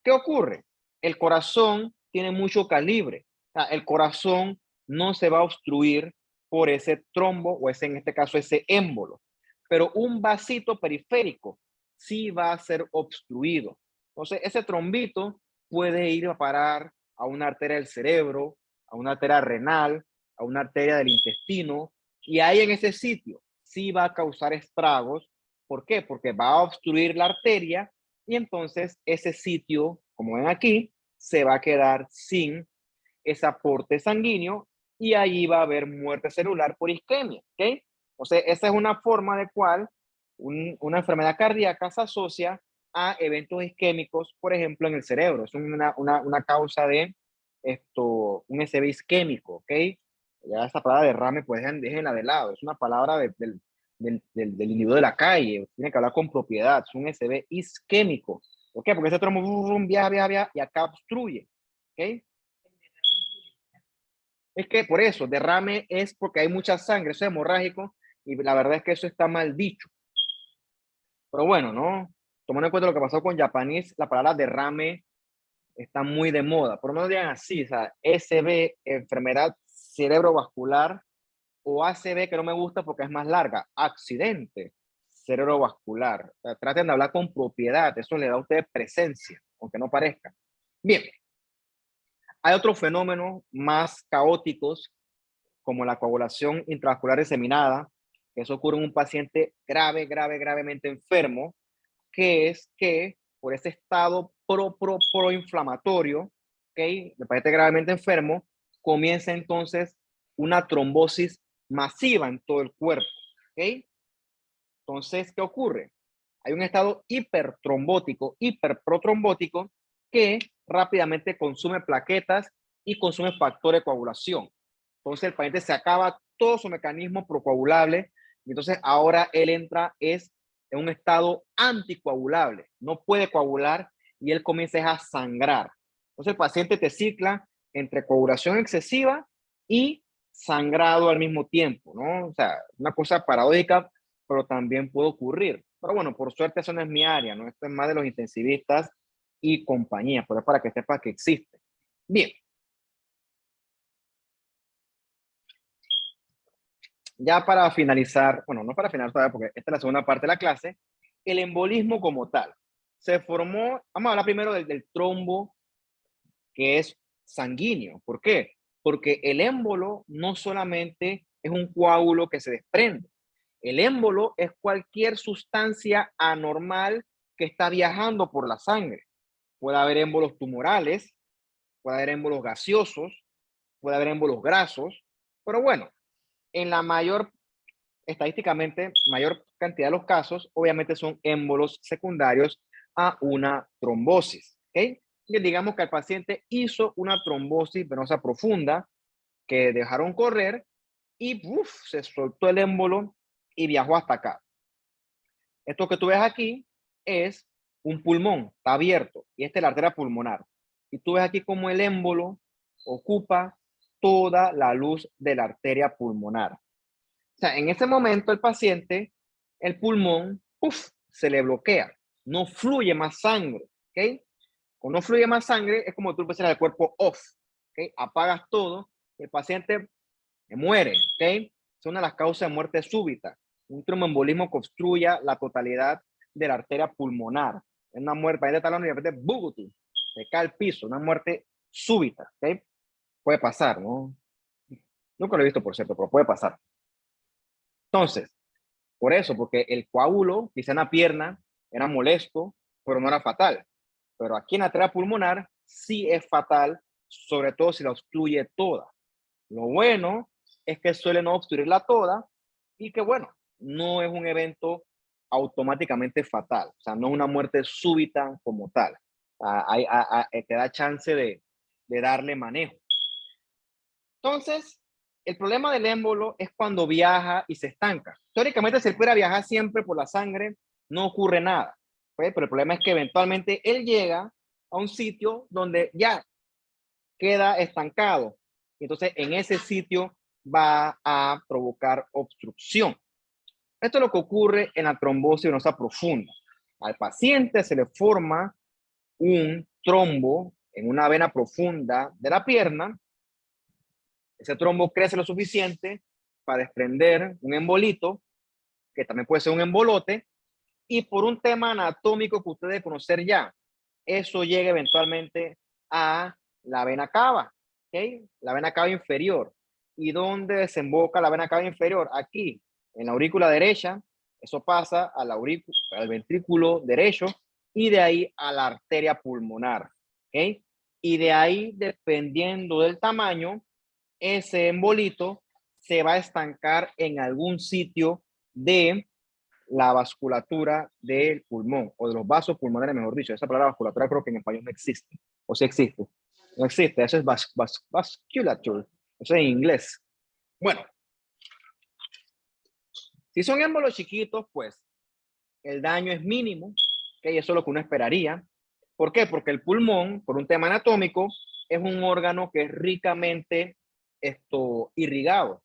¿Qué ocurre? El corazón tiene mucho calibre. O sea, el corazón no se va a obstruir por ese trombo o ese, en este caso, ese émbolo. Pero un vasito periférico sí va a ser obstruido. Entonces, ese trombito puede ir a parar a una arteria del cerebro, a una arteria renal, a una arteria del intestino, y ahí en ese sitio sí va a causar estragos. ¿Por qué? Porque va a obstruir la arteria y entonces ese sitio, como ven aquí, se va a quedar sin ese aporte sanguíneo y ahí va a haber muerte celular por isquemia, ¿ok? O sea, esa es una forma de cual una enfermedad cardíaca se asocia a eventos isquémicos, por ejemplo, en el cerebro. Es una causa de un SB isquémico, ¿ok? Ya esa palabra derrame, pues déjenla de lado. Es una palabra del individuo de la calle. Tiene que hablar con propiedad. Es un SB isquémico. ¿Ok? Porque ese trombo viaja y acá obstruye. ¿Ok? Es que por eso, derrame es porque hay mucha sangre, eso es hemorrágico, y la verdad es que eso está mal dicho. Pero bueno, ¿no? Tomando en cuenta lo que pasó con Japanese, la palabra derrame está muy de moda. Por lo menos digan así, o sea, SB, enfermedad cerebrovascular, o ACV, que no me gusta porque es más larga, accidente cerebrovascular. O sea, traten de hablar con propiedad, eso le da a ustedes presencia, aunque no parezca. Bien, hay otros fenómenos más caóticos como la coagulación intravascular diseminada, que eso ocurre en un paciente gravemente enfermo, que es que por ese estado proinflamatorio, ¿ok? El paciente gravemente enfermo, comienza entonces una trombosis masiva en todo el cuerpo, ¿ok? Entonces, ¿qué ocurre? Hay un estado hipertrombótico, hiperprotrombótico, que rápidamente consume plaquetas y consume factores de coagulación. Entonces el paciente se acaba todo su mecanismo procoagulable y entonces ahora él entra en un estado anticoagulable. No puede coagular y él comienza a sangrar. Entonces el paciente te cicla entre coagulación excesiva y sangrado al mismo tiempo, ¿no? O sea, una cosa paradójica, pero también puede ocurrir. Pero bueno, por suerte eso no es mi área, ¿no? Esto es más de los intensivistas y compañía, pero es para que sepas que existe. Bien. Ya para finalizar, bueno, no para finalizar todavía, porque esta es la segunda parte de la clase, el embolismo como tal. Se formó, vamos a hablar primero del trombo que es sanguíneo. ¿Por qué? Porque el émbolo no solamente es un coágulo que se desprende. El émbolo es cualquier sustancia anormal que está viajando por la sangre. Puede haber émbolos tumorales, puede haber émbolos gaseosos, puede haber émbolos grasos, pero bueno, en la mayor estadísticamente, mayor cantidad de los casos, obviamente son émbolos secundarios a una trombosis. ¿Ok? Y digamos que el paciente hizo una trombosis venosa profunda que dejaron correr y se soltó el émbolo y viajó hasta acá. Esto que tú ves aquí es un pulmón, está abierto, y esta es la arteria pulmonar. Y tú ves aquí como el émbolo ocupa toda la luz de la arteria pulmonar. O sea, en ese momento el paciente, el pulmón, se le bloquea, no fluye más sangre, ¿ok? Cuando no fluye más sangre, es como tú empiezas el cuerpo off, ¿ok? Apagas todo, el paciente muere, ¿ok? Es una de las causas de muerte súbita. Un tromboembolismo que obstruya la totalidad de la arteria pulmonar. Es una muerte, el paciente está hablando y de repente, ¡bugutu! Se cae al piso, una muerte súbita, ¿ok? Puede pasar, ¿no? Nunca lo he visto, por cierto, pero puede pasar. Entonces, por eso, porque el coágulo, quizá en la pierna, era molesto, pero no era fatal. Pero aquí en la arteria pulmonar sí es fatal, sobre todo si la obstruye toda. Lo bueno es que suele no obstruirla toda y que, bueno, no es un evento automáticamente fatal. O sea, no es una muerte súbita como tal. Te da chance de darle manejo. Entonces, el problema del émbolo es cuando viaja y se estanca. Teóricamente, si él pudiera viajar siempre por la sangre, no ocurre nada. ¿Pues? Pero el problema es que eventualmente él llega a un sitio donde ya queda estancado. Entonces, en ese sitio va a provocar obstrucción. Esto es lo que ocurre en la trombosis venosa profunda. Al paciente se le forma un trombo en una vena profunda de la pierna. Ese trombo crece lo suficiente para desprender un embolito, que también puede ser un embolote, y por un tema anatómico que ustedes conocer ya, eso llega eventualmente a la vena cava, ¿ok? La vena cava inferior. ¿Y dónde desemboca la vena cava inferior? Aquí, en la aurícula derecha. Eso pasa a al ventrículo derecho y de ahí a la arteria pulmonar, ¿ok? Y de ahí, dependiendo del tamaño, ese embolito se va a estancar en algún sitio de la vasculatura del pulmón o de los vasos pulmonares, mejor dicho. Esa palabra vasculatura creo que en español no existe. O sí existe. No existe. Eso es vasculature. Eso es en inglés. Bueno, si son émbolos chiquitos, pues el daño es mínimo. ¿Okay? Eso es lo que uno esperaría. ¿Por qué? Porque el pulmón, por un tema anatómico, es un órgano que es ricamente irrigado.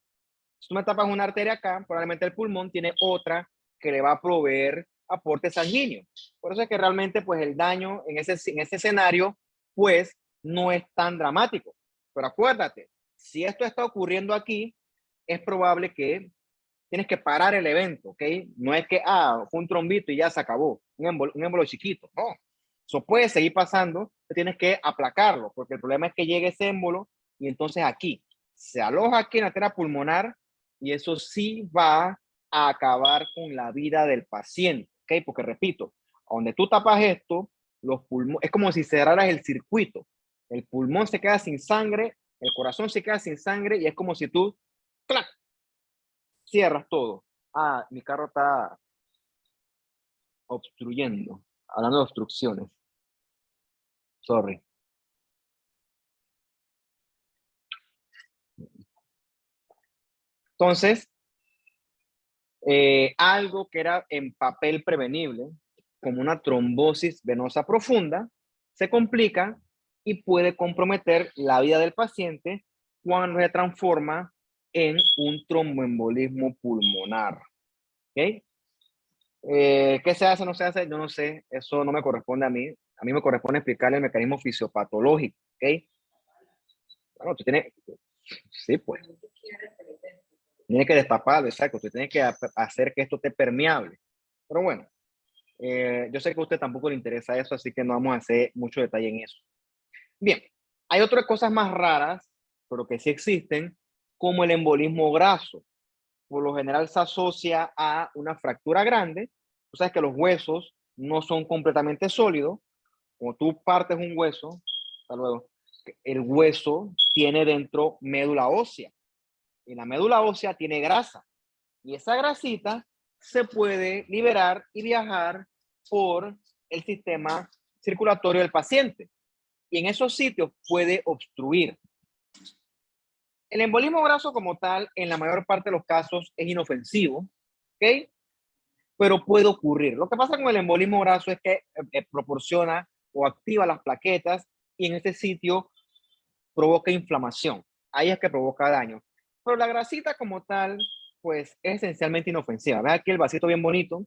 Si tú me tapas una arteria acá, probablemente el pulmón tiene otra que le va a proveer aporte sanguíneo. Por eso es que realmente pues el daño en ese escenario pues no es tan dramático. Pero acuérdate, si esto está ocurriendo aquí, es probable que tienes que parar el evento, ¿ok? No es que, fue un trombito y ya se acabó, un émbolo chiquito, no. Eso puede seguir pasando, tienes que aplacarlo, porque el problema es que llegue ese émbolo y entonces aquí, se aloja aquí en la arteria pulmonar y eso sí va a acabar con la vida del paciente, ¿ok? Porque repito, donde tú tapas esto, los pulmones, es como si cerraras el circuito. El pulmón se queda sin sangre, el corazón se queda sin sangre y es como si tú, ¡clac!, cierras todo. Mi carro está obstruyendo. Hablando de obstrucciones. Sorry. Entonces, algo que era en papel prevenible, como una trombosis venosa profunda, se complica y puede comprometer la vida del paciente cuando se transforma en un tromboembolismo pulmonar. ¿Okay? ¿Qué se hace o no se hace? Yo no sé, eso no me corresponde a mí. A mí me corresponde explicar el mecanismo fisiopatológico. ¿Ok? Bueno, tú tienes, sí, pues, tienes que destaparlo, exacto. Tú tienes que hacer que esto esté permeable. Pero bueno, yo sé que a usted tampoco le interesa eso, así que no vamos a hacer mucho detalle en eso. Bien, hay otras cosas más raras, pero que sí existen, como el embolismo graso. Por lo general se asocia a una fractura grande. Tú sabes que los huesos no son completamente sólidos. Como tú partes un hueso, hasta luego, el hueso tiene dentro médula ósea. Y la médula ósea tiene grasa. Y esa grasita se puede liberar y viajar por el sistema circulatorio del paciente. Y en esos sitios puede obstruir. El embolismo graso como tal, en la mayor parte de los casos, es inofensivo, ¿ok? Pero puede ocurrir. Lo que pasa con el embolismo graso es que proporciona o activa las plaquetas y en ese sitio provoca inflamación. Ahí es que provoca daño. Pero la grasita como tal, pues es esencialmente inofensiva. Ve aquí el vasito bien bonito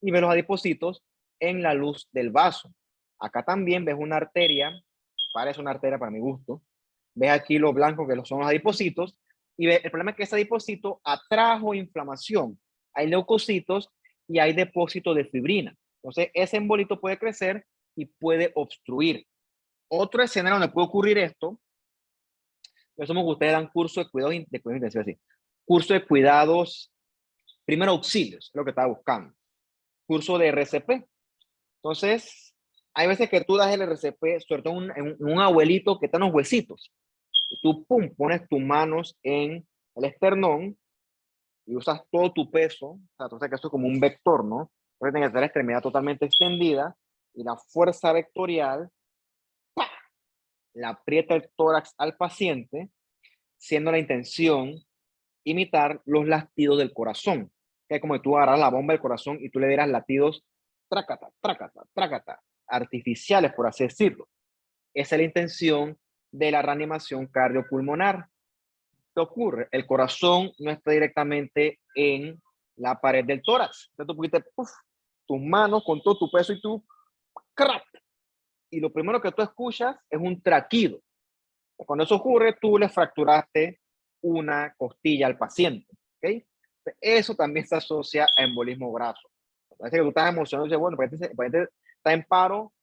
y ve los adipocitos en la luz del vaso. Acá también ves una arteria, parece una arteria para mi gusto. Ves aquí lo blanco que son los adipocitos y el problema es que ese adipocito atrajo inflamación. Hay leucocitos y hay depósito de fibrina. Entonces ese embolito puede crecer y puede obstruir. Otro escenario donde puede ocurrir esto, somos que ustedes dan curso de cuidados intensivos, así. Curso de cuidados, primero auxilios, es lo que estaba buscando. Curso de RCP. Entonces, hay veces que tú das el RCP, sobre todo en un abuelito que está en los huesitos. Y tú, pum, pones tus manos en el esternón y usas todo tu peso. O sea, entonces que eso es como un vector, ¿no? Porque tienes que tener la extremidad totalmente extendida y la fuerza vectorial, ¡pah!, le aprieta el tórax al paciente, siendo la intención imitar los latidos del corazón. Que es como si tú agarras la bomba del corazón y tú le dieras latidos trácata, trácata, trácata, artificiales, por así decirlo. Esa es la intención de la reanimación cardiopulmonar. ¿Qué ocurre? El corazón no está directamente en la pared del tórax. Entonces tú pusiste tus manos con todo tu peso y tú, ¡crack! Y lo primero que tú escuchas es un traquido. Cuando eso ocurre, tú le fracturaste una costilla al paciente. ¿Okay? Eso también se asocia a embolismo graso. Parece que tú estás emocionado y dices, bueno, el paciente está en paro,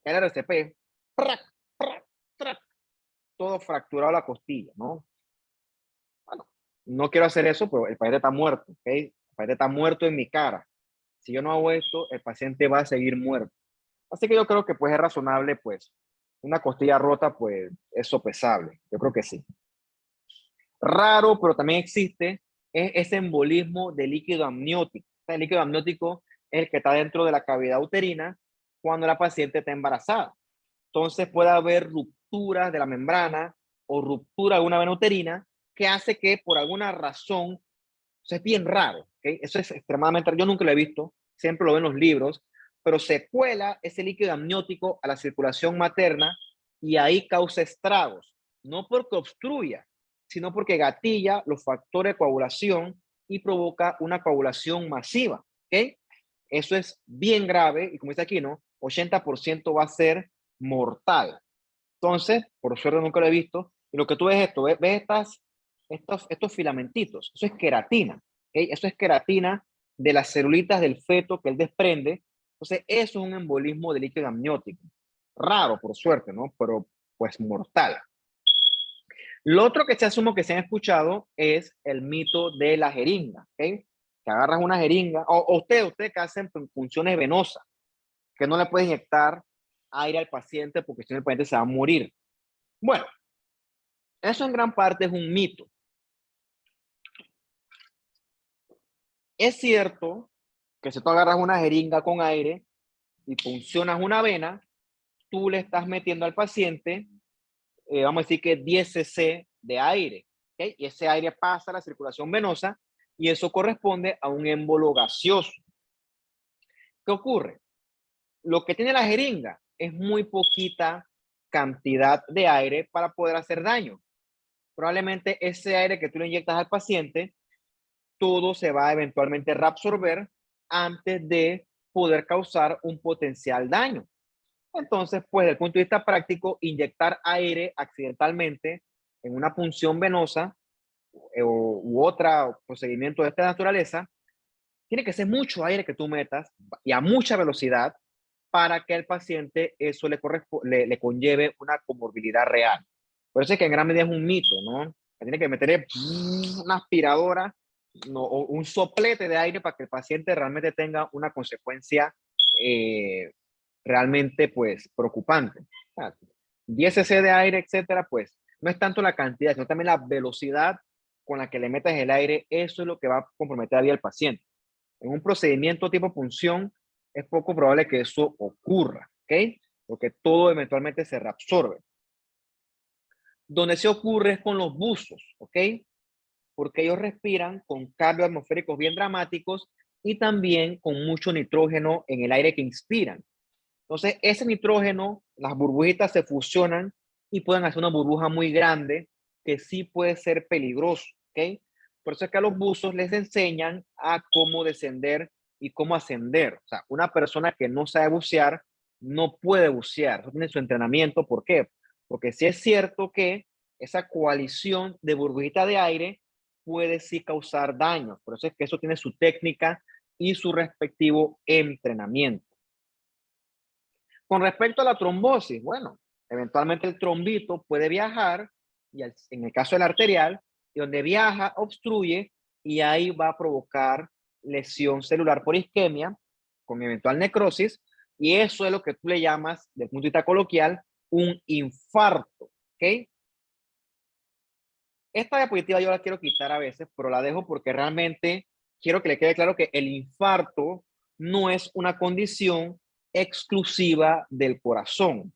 el RCP, ¡prac, prac, prac! Todo fracturado la costilla, ¿no? Bueno, no quiero hacer eso, pero el paciente está muerto, ¿ok? El paciente está muerto en mi cara. Si yo no hago esto, el paciente va a seguir muerto. Así que yo creo que pues es razonable, pues, una costilla rota, pues, es sopesable. Yo creo que sí. Raro, pero también existe, es ese embolismo de líquido amniótico. El líquido amniótico es el que está dentro de la cavidad uterina cuando la paciente está embarazada. Entonces puede haber ruptura de la membrana o ruptura de una vena uterina que hace que por alguna razón, eso es bien raro, ¿okay? Eso es extremadamente, yo nunca lo he visto, siempre lo veo en los libros, pero se cuela ese líquido amniótico a la circulación materna y ahí causa estragos, no porque obstruya, sino porque gatilla los factores de coagulación y provoca una coagulación masiva, ¿ok? Eso es bien grave y como dice aquí, ¿no? 80% va a ser mortal. Entonces, por suerte nunca lo he visto. Y lo que tú ves esto, ves estos filamentitos. Eso es queratina. ¿Okay? Eso es queratina de las celulitas del feto que él desprende. Entonces, eso es un embolismo de líquido amniótico. Raro, por suerte, ¿no? Pero pues mortal. Lo otro que se asumo que se han escuchado es el mito de la jeringa. ¿Okay? Que agarras una jeringa, o usted que hacen funciones venosas, que no le puede inyectar aire al paciente porque si no el paciente se va a morir. Bueno, eso en gran parte es un mito. Es cierto que si tú agarras una jeringa con aire y funcionas una vena, tú le estás metiendo al paciente, vamos a decir que 10 cc de aire, ¿okay? Y ese aire pasa a la circulación venosa y eso corresponde a un émbolo gaseoso. ¿Qué ocurre? Lo que tiene la jeringa es muy poquita cantidad de aire para poder hacer daño. Probablemente ese aire que tú le inyectas al paciente, todo se va a eventualmente reabsorber antes de poder causar un potencial daño. Entonces, pues desde el punto de vista práctico, inyectar aire accidentalmente en una punción venosa u otro procedimiento de esta naturaleza, tiene que ser mucho aire que tú metas y a mucha velocidad para que al paciente eso le conlleve una comorbilidad real. Por eso es que en gran medida es un mito, ¿no? Tiene que meterle una aspiradora, no, o un soplete de aire para que el paciente realmente tenga una consecuencia realmente pues preocupante. 10 cc de aire, etcétera, pues no es tanto la cantidad, sino también la velocidad con la que le metes el aire, eso es lo que va a comprometer a vida al paciente. En un procedimiento tipo punción, es poco probable que eso ocurra, ¿ok? Porque todo eventualmente se reabsorbe. Donde se ocurre es con los buzos, ¿ok? Porque ellos respiran con cambios atmosféricos bien dramáticos y también con mucho nitrógeno en el aire que inspiran. Entonces, ese nitrógeno, las burbujitas se fusionan y pueden hacer una burbuja muy grande que sí puede ser peligroso, ¿ok? Por eso es que a los buzos les enseñan a cómo descender y cómo ascender. O sea, una persona que no sabe bucear no puede bucear. Eso tiene su entrenamiento. ¿Por qué? Porque sí es cierto que esa coalición de burbujita de aire puede sí causar daño. Por eso es que eso tiene su técnica y su respectivo entrenamiento. Con respecto a la trombosis, bueno, eventualmente el trombito puede viajar y en el caso del arterial, y donde viaja, obstruye y ahí va a provocar lesión celular por isquemia con eventual necrosis y eso es lo que tú le llamas, desde el punto de vista coloquial, un infarto, ¿ok? Esta diapositiva yo la quiero quitar a veces, pero la dejo porque realmente quiero que le quede claro que el infarto no es una condición exclusiva del corazón.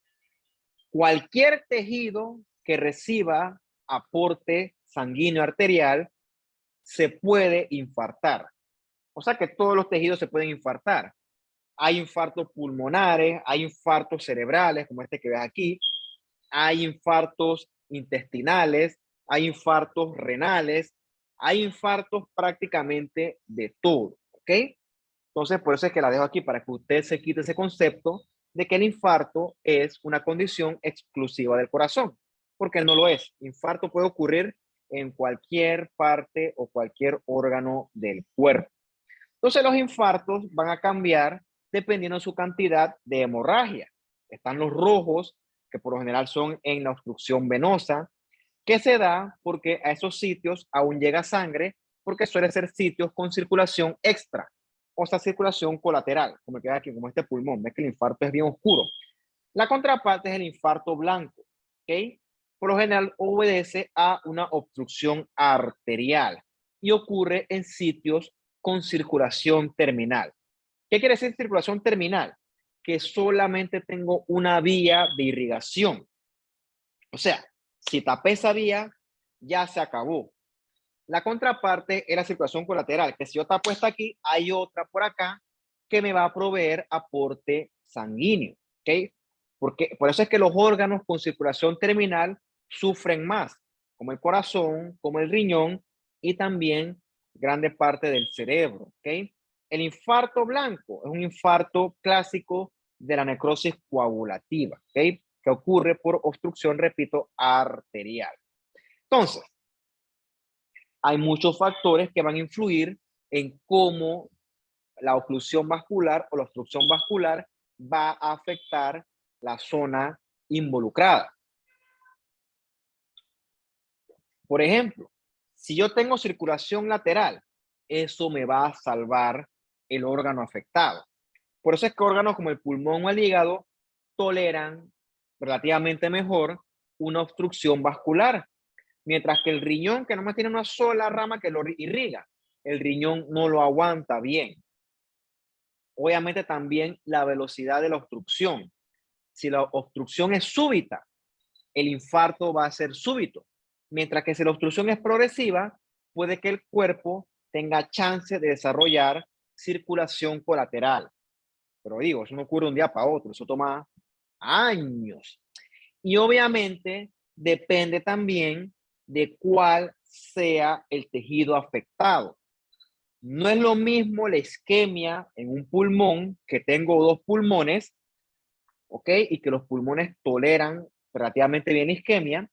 Cualquier tejido que reciba aporte sanguíneo arterial se puede infartar. O sea que todos los tejidos se pueden infartar. Hay infartos pulmonares, hay infartos cerebrales, como este que ves aquí, hay infartos intestinales, hay infartos renales, hay infartos prácticamente de todo, ¿ok? Entonces, por eso es que la dejo aquí para que usted se quite ese concepto de que el infarto es una condición exclusiva del corazón, porque no lo es. Infarto puede ocurrir en cualquier parte o cualquier órgano del cuerpo. Entonces, los infartos van a cambiar dependiendo de su cantidad de hemorragia. Están los rojos, que por lo general son en la obstrucción venosa, que se da porque a esos sitios aún llega sangre, porque suele ser sitios con circulación extra, o sea, circulación colateral, como queda aquí, como este pulmón. Ves que el infarto es bien oscuro. La contraparte es el infarto blanco, ¿ok? Por lo general obedece a una obstrucción arterial y ocurre en sitios con circulación terminal. ¿Qué quiere decir circulación terminal? Que solamente tengo una vía de irrigación. O sea, si tapé esa vía, ya se acabó. La contraparte es la circulación colateral, que si yo tapo esta aquí, hay otra por acá que me va a proveer aporte sanguíneo, ¿ok? Porque, por eso es que los órganos con circulación terminal sufren más, como el corazón, como el riñón y también grande parte del cerebro, ¿ok? El infarto blanco es un infarto clásico de la necrosis coagulativa, ¿ok? Que ocurre por obstrucción, repito, arterial. Entonces, hay muchos factores que van a influir en cómo la oclusión vascular o la obstrucción vascular va a afectar la zona involucrada. Por ejemplo, si yo tengo circulación lateral, eso me va a salvar el órgano afectado. Por eso es que órganos como el pulmón o el hígado toleran relativamente mejor una obstrucción vascular, mientras que el riñón, que nomás tiene una sola rama que lo irriga, el riñón no lo aguanta bien. Obviamente también la velocidad de la obstrucción. Si la obstrucción es súbita, el infarto va a ser súbito. Mientras que si la obstrucción es progresiva, puede que el cuerpo tenga chance de desarrollar circulación colateral. Pero digo, eso no ocurre de un día para otro, eso toma años. Y obviamente depende también de cuál sea el tejido afectado. No es lo mismo la isquemia en un pulmón, que tengo dos pulmones, ¿ok? Y que los pulmones toleran relativamente bien isquemia,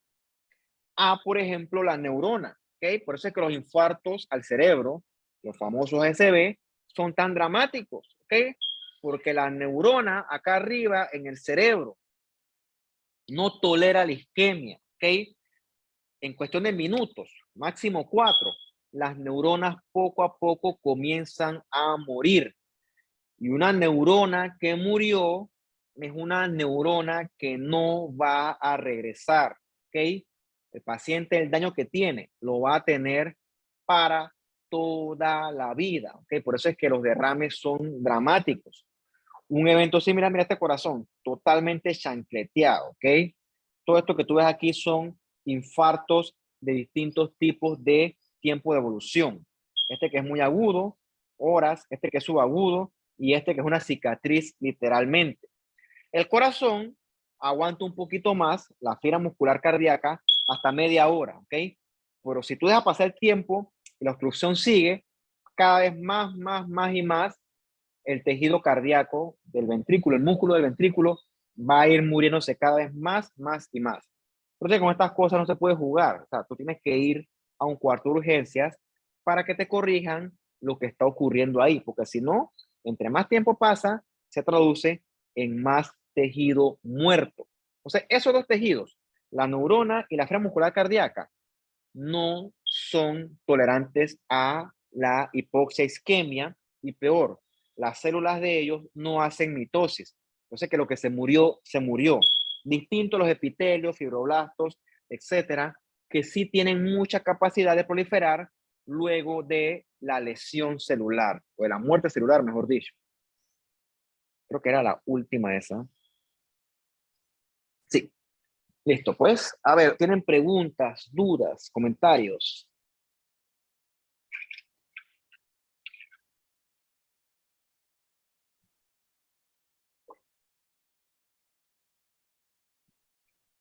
a, por ejemplo, la neurona, ¿ok? Por eso es que los infartos al cerebro, los famosos SB, son tan dramáticos, ¿ok? Porque la neurona acá arriba en el cerebro no tolera la isquemia, ¿ok? En cuestión de minutos, máximo 4, las neuronas poco a poco comienzan a morir. Y una neurona que murió es una neurona que no va a regresar, ¿ok? El paciente, el daño que tiene, lo va a tener para toda la vida, ¿ok? Por eso es que los derrames son dramáticos. Un evento similar, mira este corazón, totalmente chancleteado, ¿ok? Todo esto que tú ves aquí son infartos de distintos tipos de tiempo de evolución. Este que es muy agudo, horas, este que es subagudo y este que es una cicatriz literalmente. El corazón aguanta un poquito más la fibra muscular cardíaca hasta media hora, ¿ok? Pero si tú dejas pasar el tiempo y la obstrucción sigue, cada vez más y más, el tejido cardíaco del ventrículo, el músculo del ventrículo, va a ir muriéndose cada vez más y más. Entonces, con estas cosas no se puede jugar. O sea, tú tienes que ir a un cuarto de urgencias para que te corrijan lo que está ocurriendo ahí, porque si no, entre más tiempo pasa, se traduce en más tejido muerto. O sea, esos dos tejidos, la neurona y la fibra muscular cardíaca, no son tolerantes a la hipoxia isquemia y peor, las células de ellos no hacen mitosis. Entonces que lo que se murió, se murió. Distinto a los epitelios, fibroblastos, etcétera, que sí tienen mucha capacidad de proliferar luego de la lesión celular, o de la muerte celular, mejor dicho. Creo que era la última esa. Sí, listo. Pues, a ver, ¿tienen preguntas, dudas, comentarios?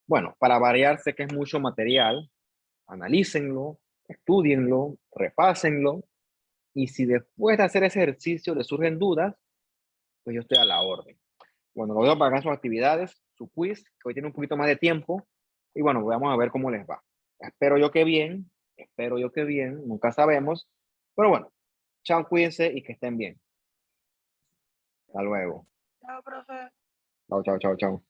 Bueno, para variar, sé que es mucho material. analícenlo, estudienlo, repásenlo, y si después de hacer ese ejercicio les surgen dudas, pues yo estoy a la orden. Bueno, los dejo para hacer sus actividades, su quiz, que hoy tiene un poquito más de tiempo, y bueno, vamos a ver cómo les va. Espero yo que bien, nunca sabemos, pero bueno, chao, cuídense y que estén bien. Hasta luego. Chao, profe. Chao, chao, chao, chao.